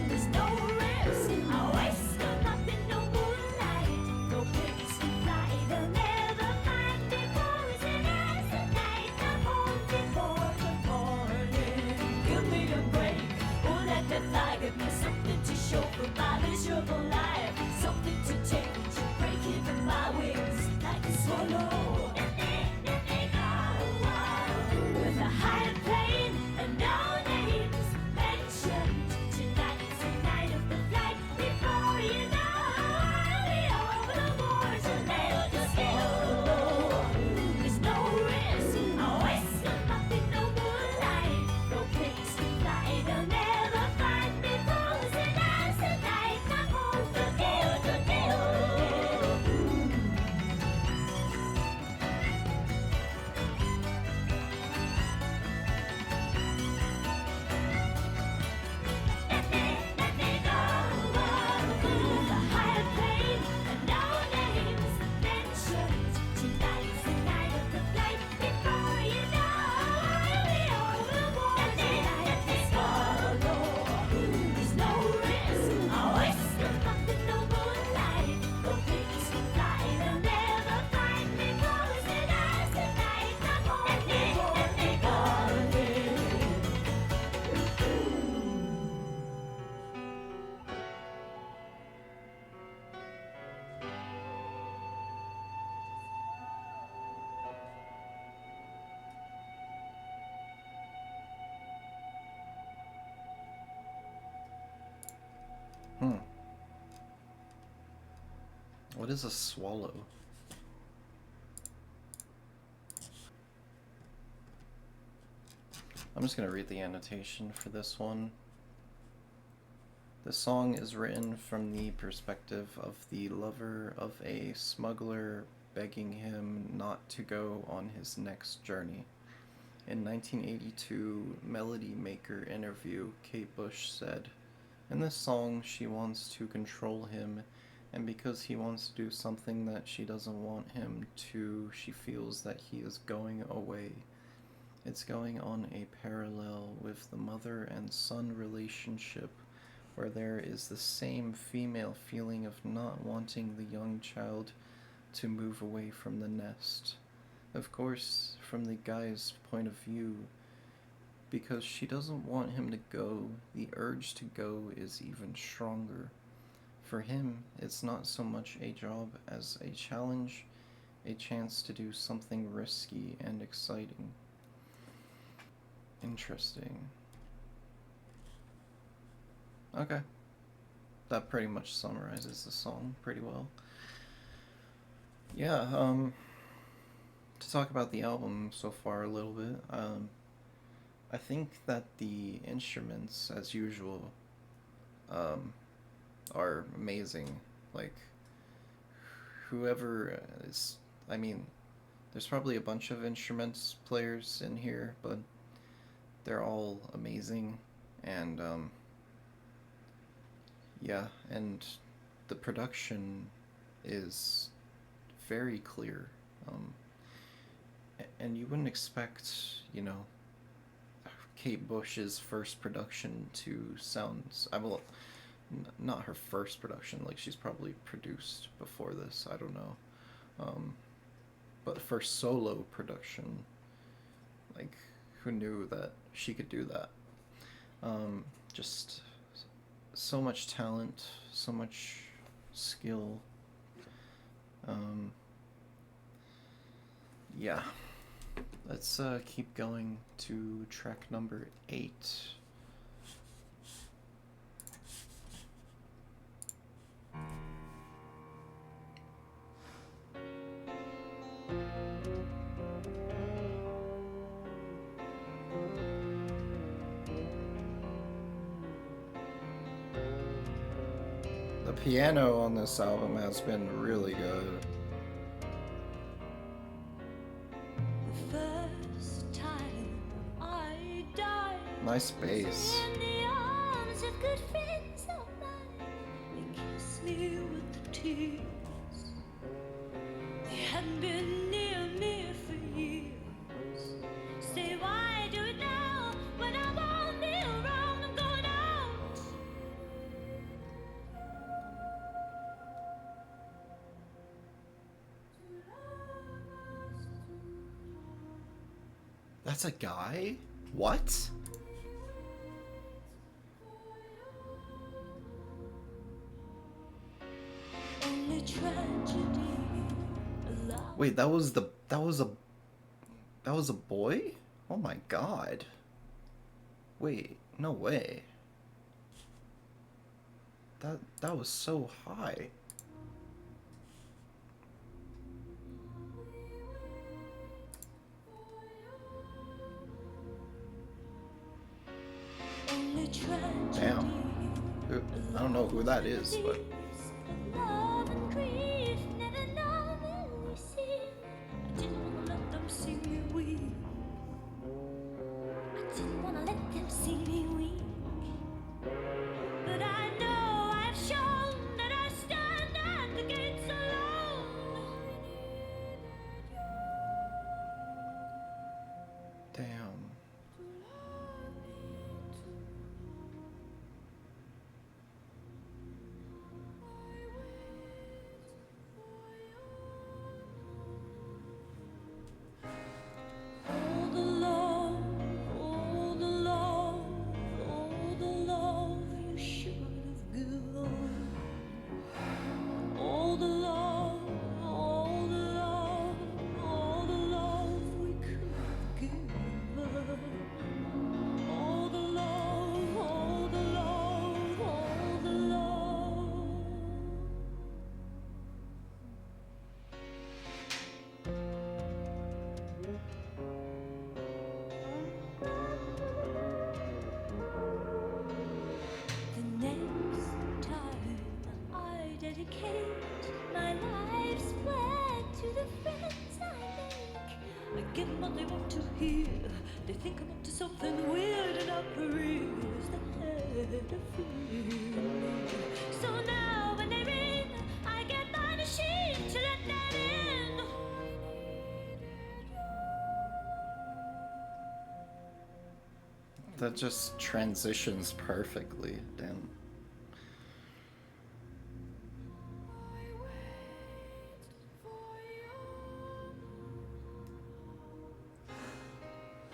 There's no risk, I waste on nothing, no moonlight, no place to fly. They'll never find me posing as the night I'm home before the morning. Give me a break, won't let me fly. Give me something to show for my miserable life, something to change, break even my wings like a swallow. With a higher plane and no names mentioned. Tonight's the night of the flight. Before you know, I'll be over the water like a swallow. There's no risk, I waste on nothing, no moonlight, no place to fly. They'll never find me posing as the night I'm home for What is a swallow? I'm just gonna read the annotation for this one. The song is written from the perspective of the lover of a smuggler begging him not to go on his next journey. In 1982 Melody Maker interview, Kate Bush said, "In this song, she wants to control him, and because he wants to do something that she doesn't want him to, she feels that he is going away. It's going on a parallel with the mother and son relationship, where there is the same female feeling of not wanting the young child to move away from the nest. Of course, from the guy's point of view, because she doesn't want him to go, the urge to go is even stronger. For him, it's not so much a job as a challenge, a chance to do something risky and exciting." Interesting. Okay, that pretty much summarizes the song pretty well. Yeah, to talk about the album so far a little bit, I think that the instruments, as usual, um, are amazing. Like, whoever is, I mean, there's probably a bunch of instruments players in here, but they're all amazing. And, yeah, and the production is very clear. Um, and you wouldn't expect, you know, Kate Bush's first production to sound. I will, not her first production. Like she's probably produced before this. I don't know. Um, but first solo production, like who knew that she could do that? Just so much talent, so much skill. Um, yeah. Let's keep going to track number 8. The piano on this album has been really good. The first time I died Nice was bass. in the arms of good friends of mine. They kissed me with the tears. They hadn't been near me for years. Say, why do it now when I won't be around? I'm going out. That's a guy? What? Only tragedy. Wait, that was a boy? Oh my god. Wait, no way. That was so high. Only tragedy. Damn. I don't know who that is, but love and grief never normally seen. I didn't wanna let them see me weep. I didn't wanna let them see me weak. But I know I've shown that I stand at the gates alone. damn. All the love, all the love, all the love you should have given. All the love, all the love, all the love we could have given. All the love, all the love, all the love. The next time I dedicate my life's work to the friends I make, I give them what they want to hear. They think I'm up to something weird and I praise the head of feeling. So now when they ring, I get my machine to let them in. That just transitions perfectly. Damn.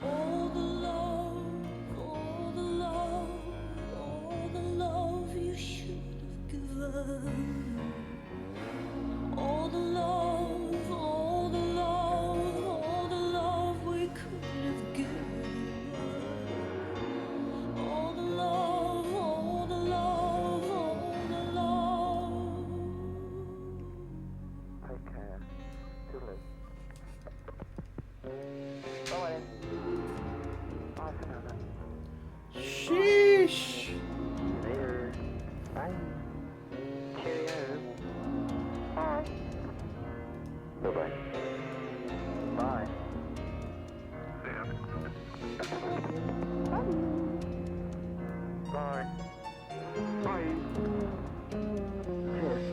All the love, all the love, all the love you should have given. All the love, all the love, all the love we could have given. All the love, all the love. Bye-bye. Bye. Bye. Bye. Cheers.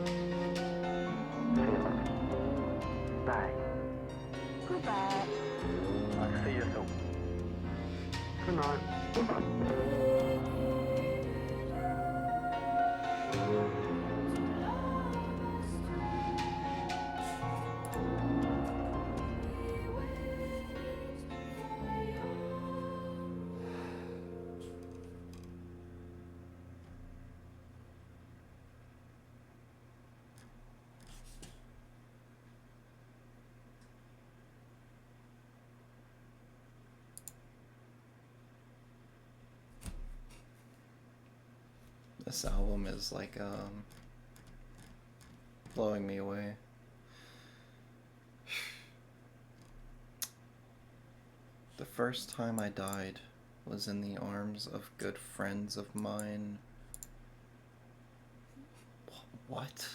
See you later. Bye. Goodbye. I'll see you soon. Good night. This album is like blowing me away. The first time I died was in the arms of good friends of mine. What?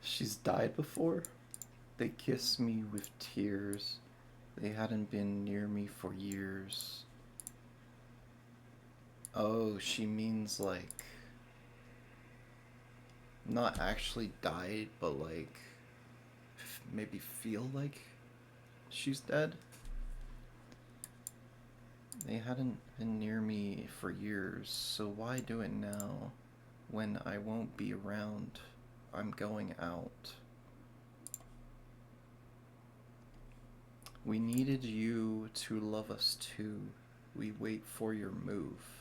She's died before? They kissed me with tears. They hadn't been near me for years. Oh, she means like not actually died, but like maybe feel like she's dead. They hadn't been near me for years, so why do it now? When I won't be around, I'm going out. We needed you to love us too. We wait for your move.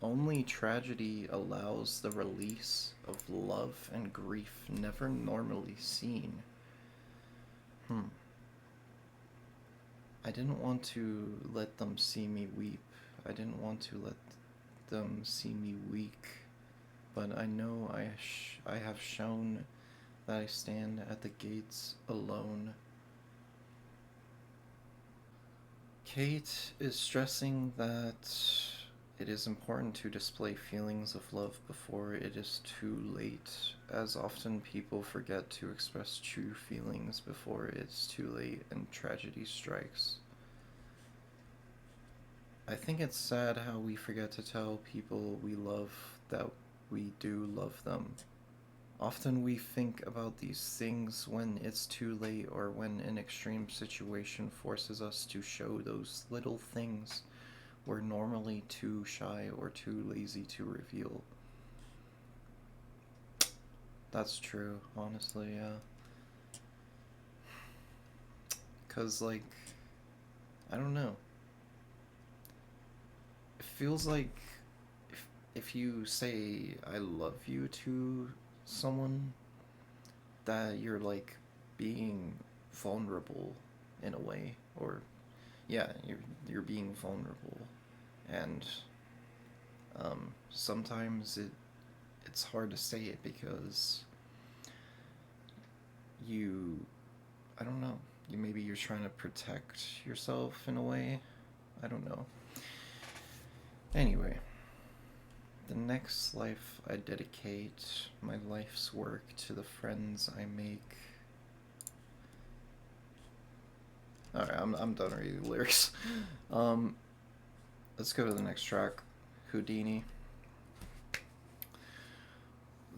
Only tragedy allows the release of love and grief never normally seen. I didn't want to let them see me weep. I didn't want to let them see me weak. But I know I have shown that I stand at the gates alone. Kate is stressing that it is important to display feelings of love before it is too late, as often people forget to express true feelings before it's too late and tragedy strikes. I think it's sad how we forget to tell people we love that we do love them. Often we think about these things when it's too late or when an extreme situation forces us to show those little things we're normally too shy or too lazy to reveal. That's true, honestly, yeah. Cause, like, I don't know. It feels like if you say I love you to someone, that you're like being vulnerable in a way, or yeah, you're being vulnerable, and sometimes it's hard to say it because you, I don't know, maybe you're trying to protect yourself in a way. I don't know. Anyway, the next life I dedicate my life's work to the friends I make. Alright, I'm done reading the lyrics. Let's go to the next track, Houdini.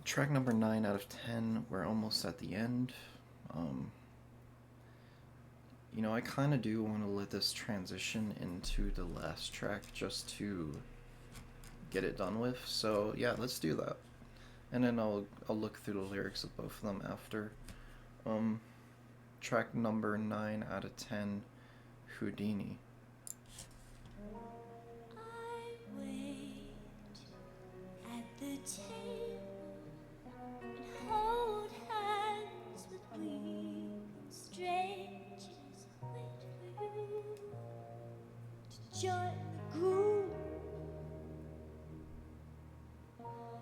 Track number 9 out of 10. We're almost at the end. I kind of do want to let this transition into the last track just to get it done with. So yeah, let's do that. And then I'll look through the lyrics of both of them after. Track number 9 out of 10, Houdini. I wait at the table and hold hands with weeping strangers. Wait for you to join the group.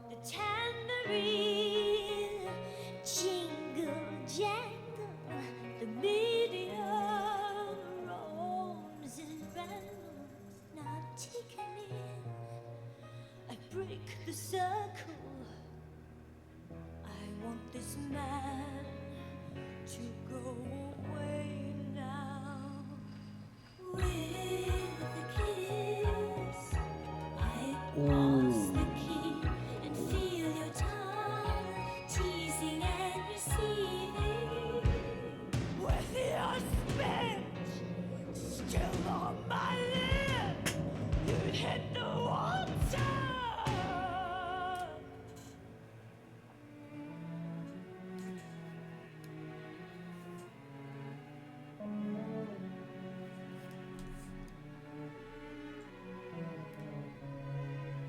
The tambourine jingle jangle, the meteor rolls and rambles. Now take me in, I break the circle. I want this man to go away now. With a kiss, I pause the key and feel your tongue teasing and receiving. With your spit still on my lip, you'd hit the water.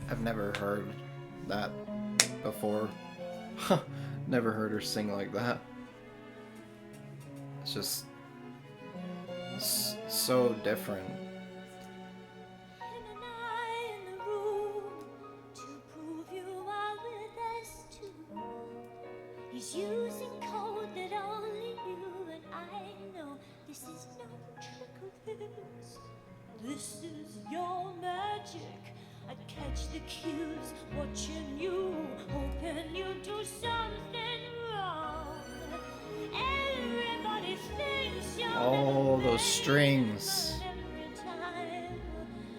I've never heard that before. Never heard her sing like that. It's just so different. Him and I in the room to prove you are with us too. He's using code that only you and I know. This is no trick of his. This is your magic. I'd catch the cues, watching you, hoping you do something wrong. Everybody thinks you're Oh, those strings. every time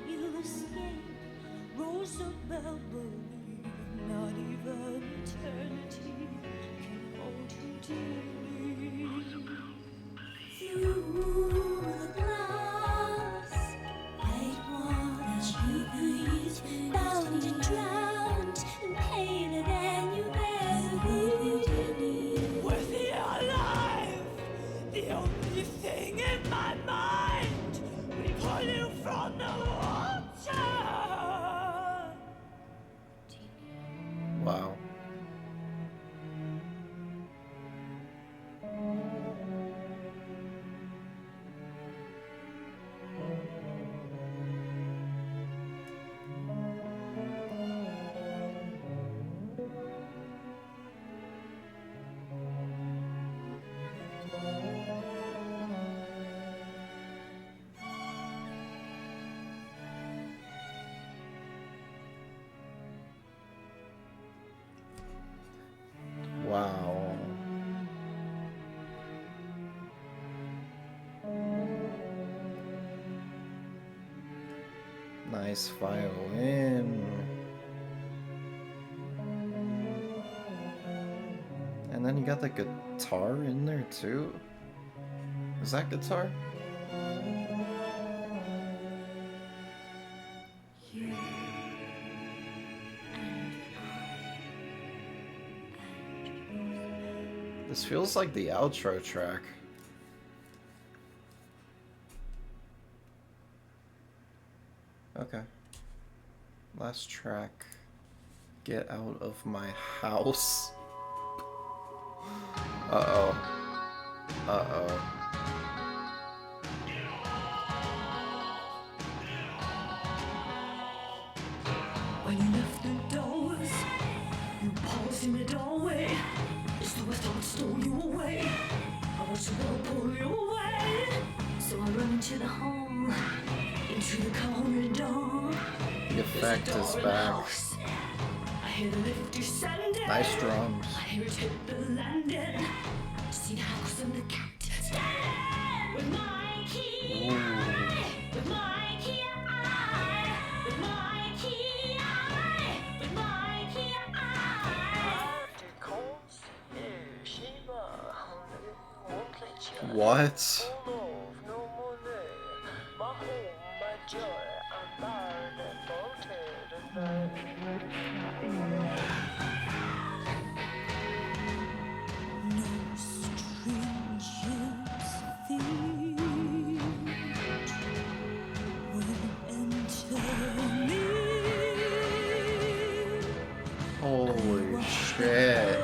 you escape, Roosevelt believe not even eternity can hold Houdini. Through the glass, I'd watch you breathe, bound and drowned and paler than you've ever been. With your life, the only thing in my mind, we pull you from the water. Wow. Wow. Nice violin. And then you got the guitar in there too. Is that guitar? You This feels like the outro track. Okay. Last track. Get out of my house. Uh-oh. Uh-oh. When you left the doors, you paused in the doorway. As though I thought stole you away. I was gonna pull you away. So I run into the hall, into the corridor. The effect is back. I hear the lift descending. Nice drums. I hear it hit the landing. See the house and the cat. Stand with my key. With my key eye. With my key eye. With my key eye. What? Holy shit.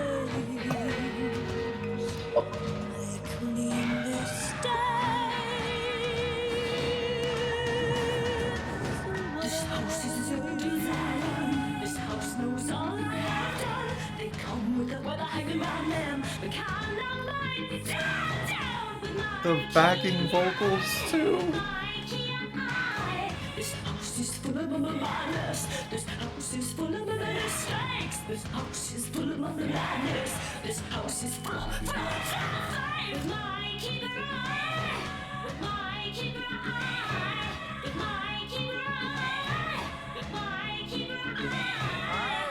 This house is so divine. This house knows all I have done. They come with the weather hanging around them. The kind of light down with my The backing vocals too. This house is full of madness. This house is full of mistakes. This house is full of madness. This house is full. With my keeper eye. With my keeper eye. With my keeper eye. With my keeper eye.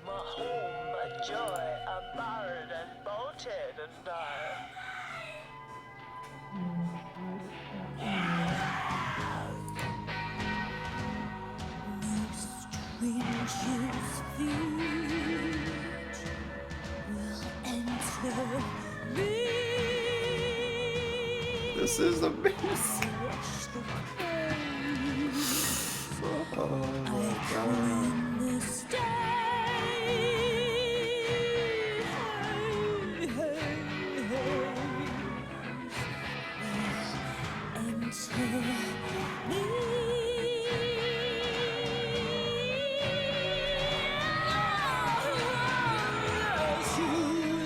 My home, my joy, I'm barred and bolted and I. Stranger's feet will enter me. This is amazing. Wash the face. Oh my god. In this day. Enter me. Sheesh.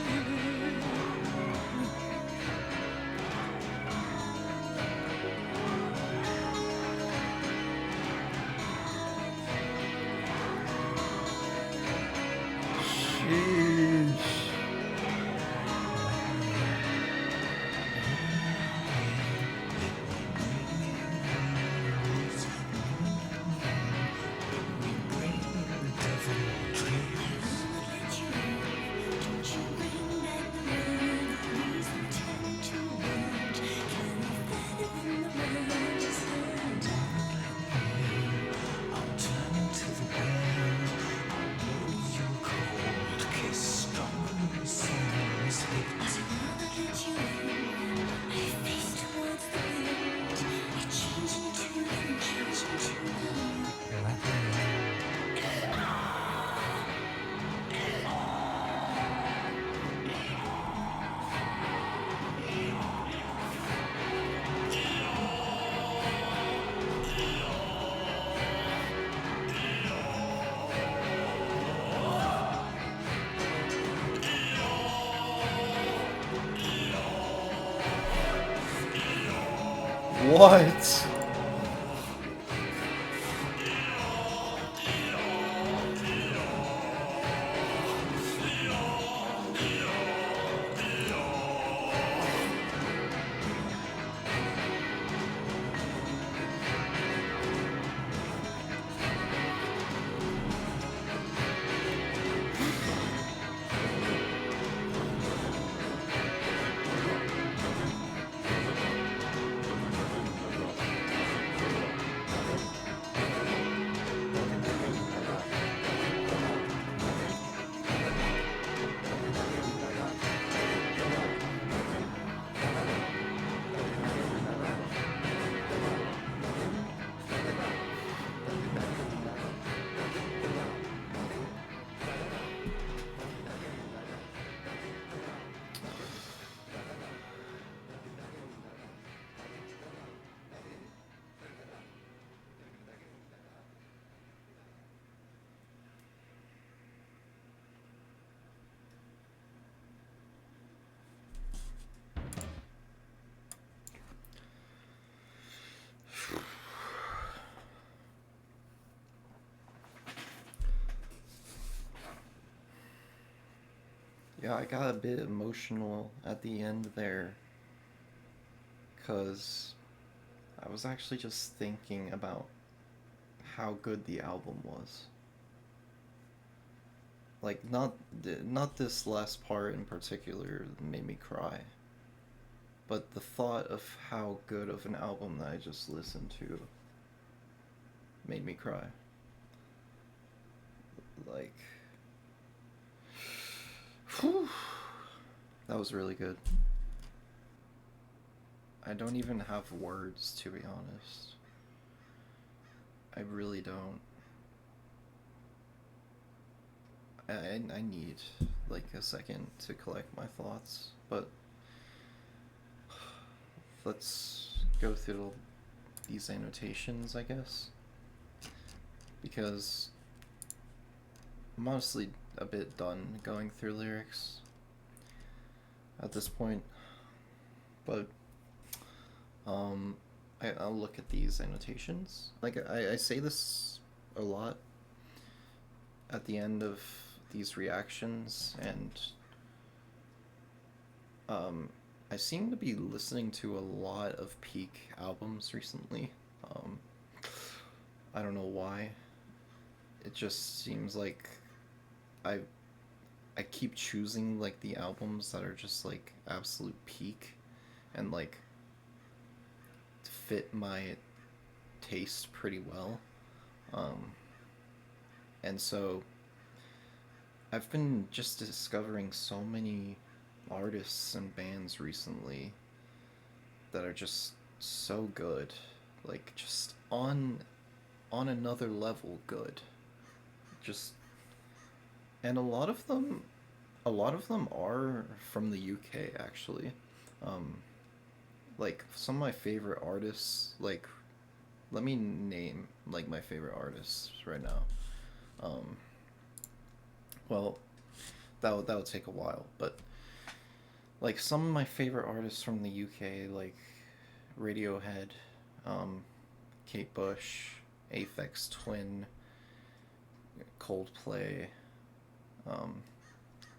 What? Yeah, I got a bit emotional at the end there, because I was actually just thinking about how good the album was. Like, not this last part in particular made me cry, but the thought of how good of an album that I just listened to made me cry. Like, whew, that was really good. I don't even have words, to be honest. I really don't. I need, like, a second to collect my thoughts, but let's go through these annotations, I guess, because I'm honestly a bit done going through lyrics at this point, but I'll look at these annotations. Like I say this a lot at the end of these reactions, and um, I seem to be listening to a lot of peak albums recently. Um, I don't know why. It just seems like I I keep choosing like the albums that are just like absolute peak and like fit my taste pretty well. Um, and so I've been just discovering so many artists and bands recently that are just so good, like just on another level good. Just and a lot of them are from the UK actually. Um, like some of my favorite artists, like let me name like my favorite artists right now. Um, well, that would take a while, but like some of my favorite artists from the UK, like Radiohead, um, Kate Bush, Aphex Twin, Coldplay. Um,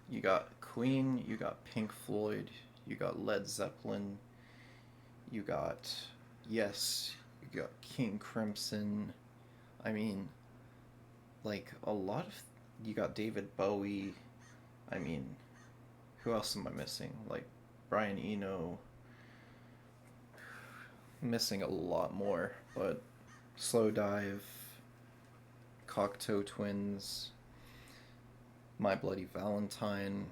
you got Queen, you got Pink Floyd, you got Led Zeppelin, you got Yes, you got King Crimson. I mean, like a lot of you got David Bowie. I mean, who else am I missing? Like Brian Eno. Missing a lot more, but Slow Dive, Cocteau Twins, My Bloody Valentine,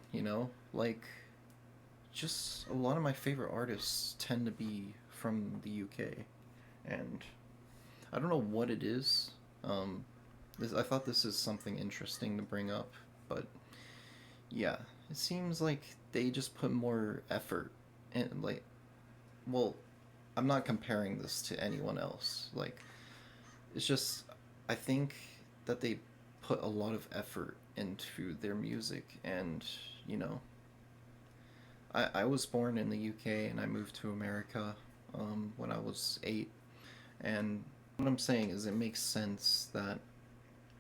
like just a lot of my favorite artists tend to be from the UK, and I don't know what it is. I thought this is something interesting to bring up, but yeah, it seems like they just put more effort in, like, well, I'm not comparing this to anyone else. Like, it's just, I think that they put a lot of effort into their music, and, you know, I was born in the UK and I moved to America when I was 8. And what I'm saying is, it makes sense that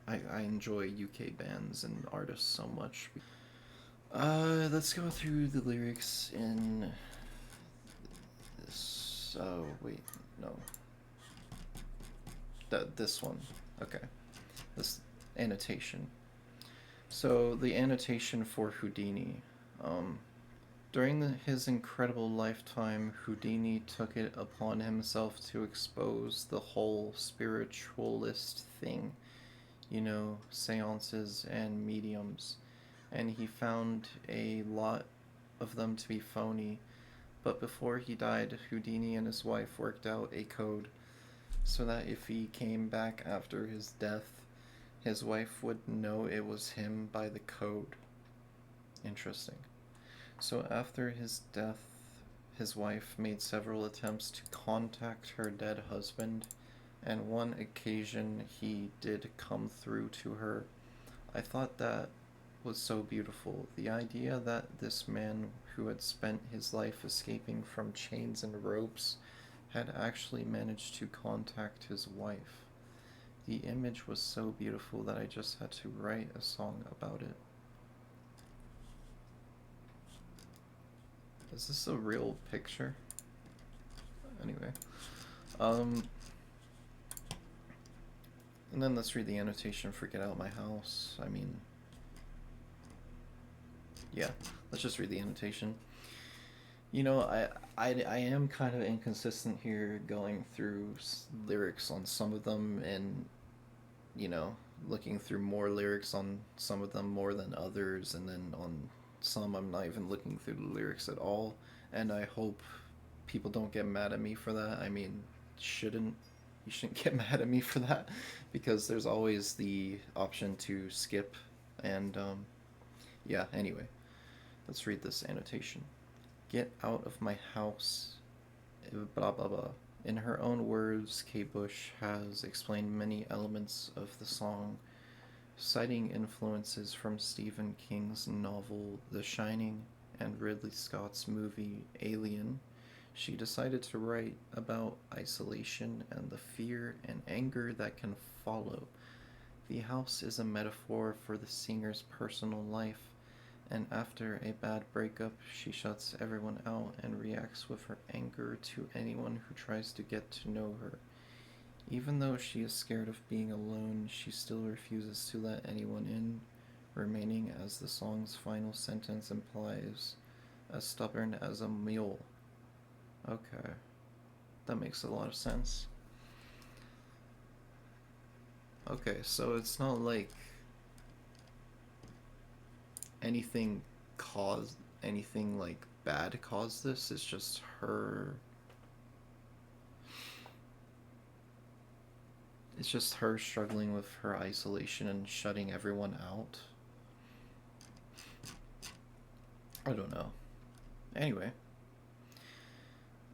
I enjoy UK bands and artists so much. Let's go through the lyrics in this. Oh, wait, no. This one. Okay. This annotation. So, the annotation for Houdini. Um, During his incredible lifetime, Houdini took it upon himself to expose the whole spiritualist thing, seances and mediums, and he found a lot of them to be phony. But before he died, Houdini and his wife worked out a code so that if he came back after his death, his wife would know it was him by the code. Interesting. So after his death, his wife made several attempts to contact her dead husband, and one occasion he did come through to her. I thought that was so beautiful. The idea that this man who had spent his life escaping from chains and ropes had actually managed to contact his wife. The image was so beautiful that I just had to write a song about it. Is this a real picture? Anyway. Um, and then let's read the annotation for Get Out My House. I mean, yeah, let's just read the annotation. I am kind of inconsistent here going through lyrics on some of them, and, you know, looking through more lyrics on some of them more than others, and then on some I'm not even looking through the lyrics at all, and I hope people don't get mad at me for that. I mean, shouldn't you shouldn't get mad at me for that, because there's always the option to skip, and yeah, anyway, let's read this annotation. Get out of my house, blah blah blah. In her own words, Kate Bush has explained many elements of the song, citing influences from Stephen King's novel The Shining and Ridley Scott's movie Alien. she decided to write about isolation and the fear and anger that can follow. The house is a metaphor for the singer's personal life, and after a bad breakup, she shuts everyone out and reacts with her anger to anyone who tries to get to know her. Even though she is scared of being alone, she still refuses to let anyone in, remaining, as the song's final sentence implies, as stubborn as a mule. Okay, that makes a lot of sense. Okay, so it's not like anything caused anything like bad caused this. It's just her. It's just her struggling with her isolation and shutting everyone out. I don't know. Anyway,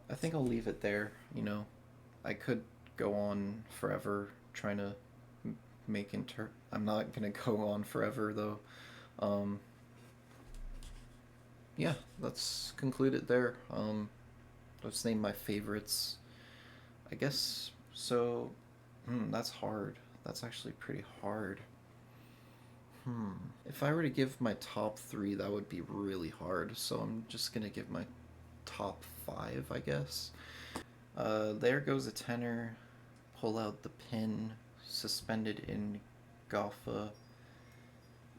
I think I'll leave it there. I could go on forever trying to make I'm not gonna go on forever though. Um, yeah, let's conclude it there. Let's name my favorites. I guess so. That's hard. That's actually pretty hard. If I were to give my top three, that would be really hard. So I'm just gonna give my top five, I guess. There goes a tenor. Pull out the pin. Suspended in Gaffa.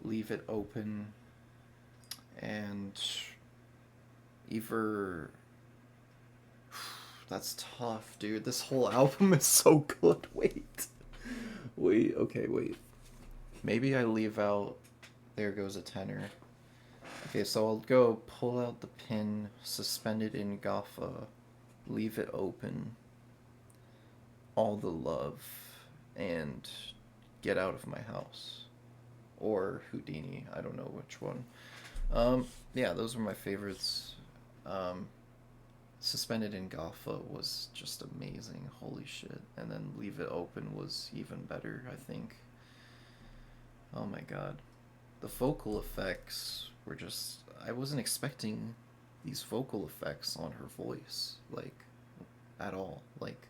Leave it open. And either. That's tough, dude. This whole album is so good. Wait. Wait, okay, wait. Maybe I leave out There Goes a Tenor. Okay, so I'll go Pull Out the Pin, Suspended in Gaffa, Leave It Open, All the Love, and Get Out of My House. Or Houdini. I don't know which one. Yeah, those were my favorites. Suspended in Gaffa was just amazing. Holy shit. And then Leave It Open was even better, I think. Oh my god. The vocal effects were just. I wasn't expecting these vocal effects on her voice, like, at all. Like,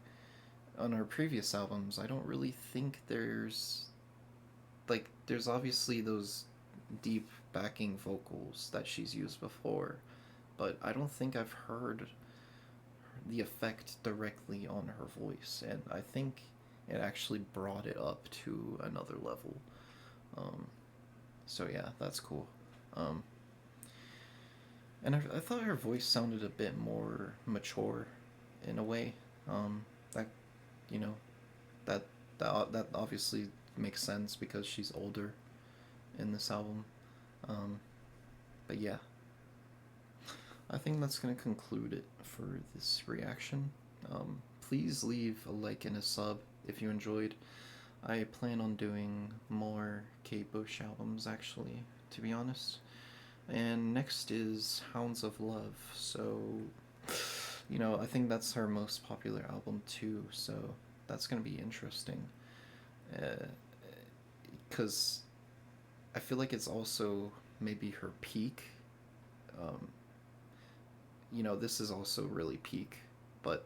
on her previous albums, I don't really think there's. Like, there's obviously those deep backing vocals that she's used before, but I don't think I've heard the effect directly on her voice, and I think it actually brought it up to another level. Um, so yeah, that's cool. Um, and I thought her voice sounded a bit more mature, in a way. That you know, that that obviously makes sense because she's older in this album. Um, but yeah, I think that's gonna conclude it for this reaction. Please leave a like and a sub if you enjoyed. I plan on doing more Kate Bush albums, actually, to be honest. And next is Hounds of Love. So, I think that's her most popular album too. So that's gonna be interesting. Because I feel like it's also maybe her peak. Um, this is also really peak. But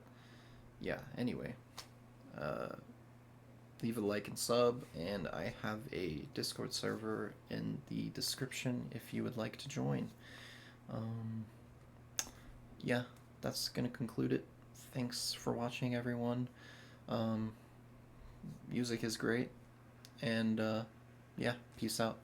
yeah, anyway. Uh, Leave a like and sub, and I have a Discord server in the description if you would like to join. Um, yeah, that's gonna conclude it. Thanks for watching, everyone. Um, Music is great, and yeah, peace out.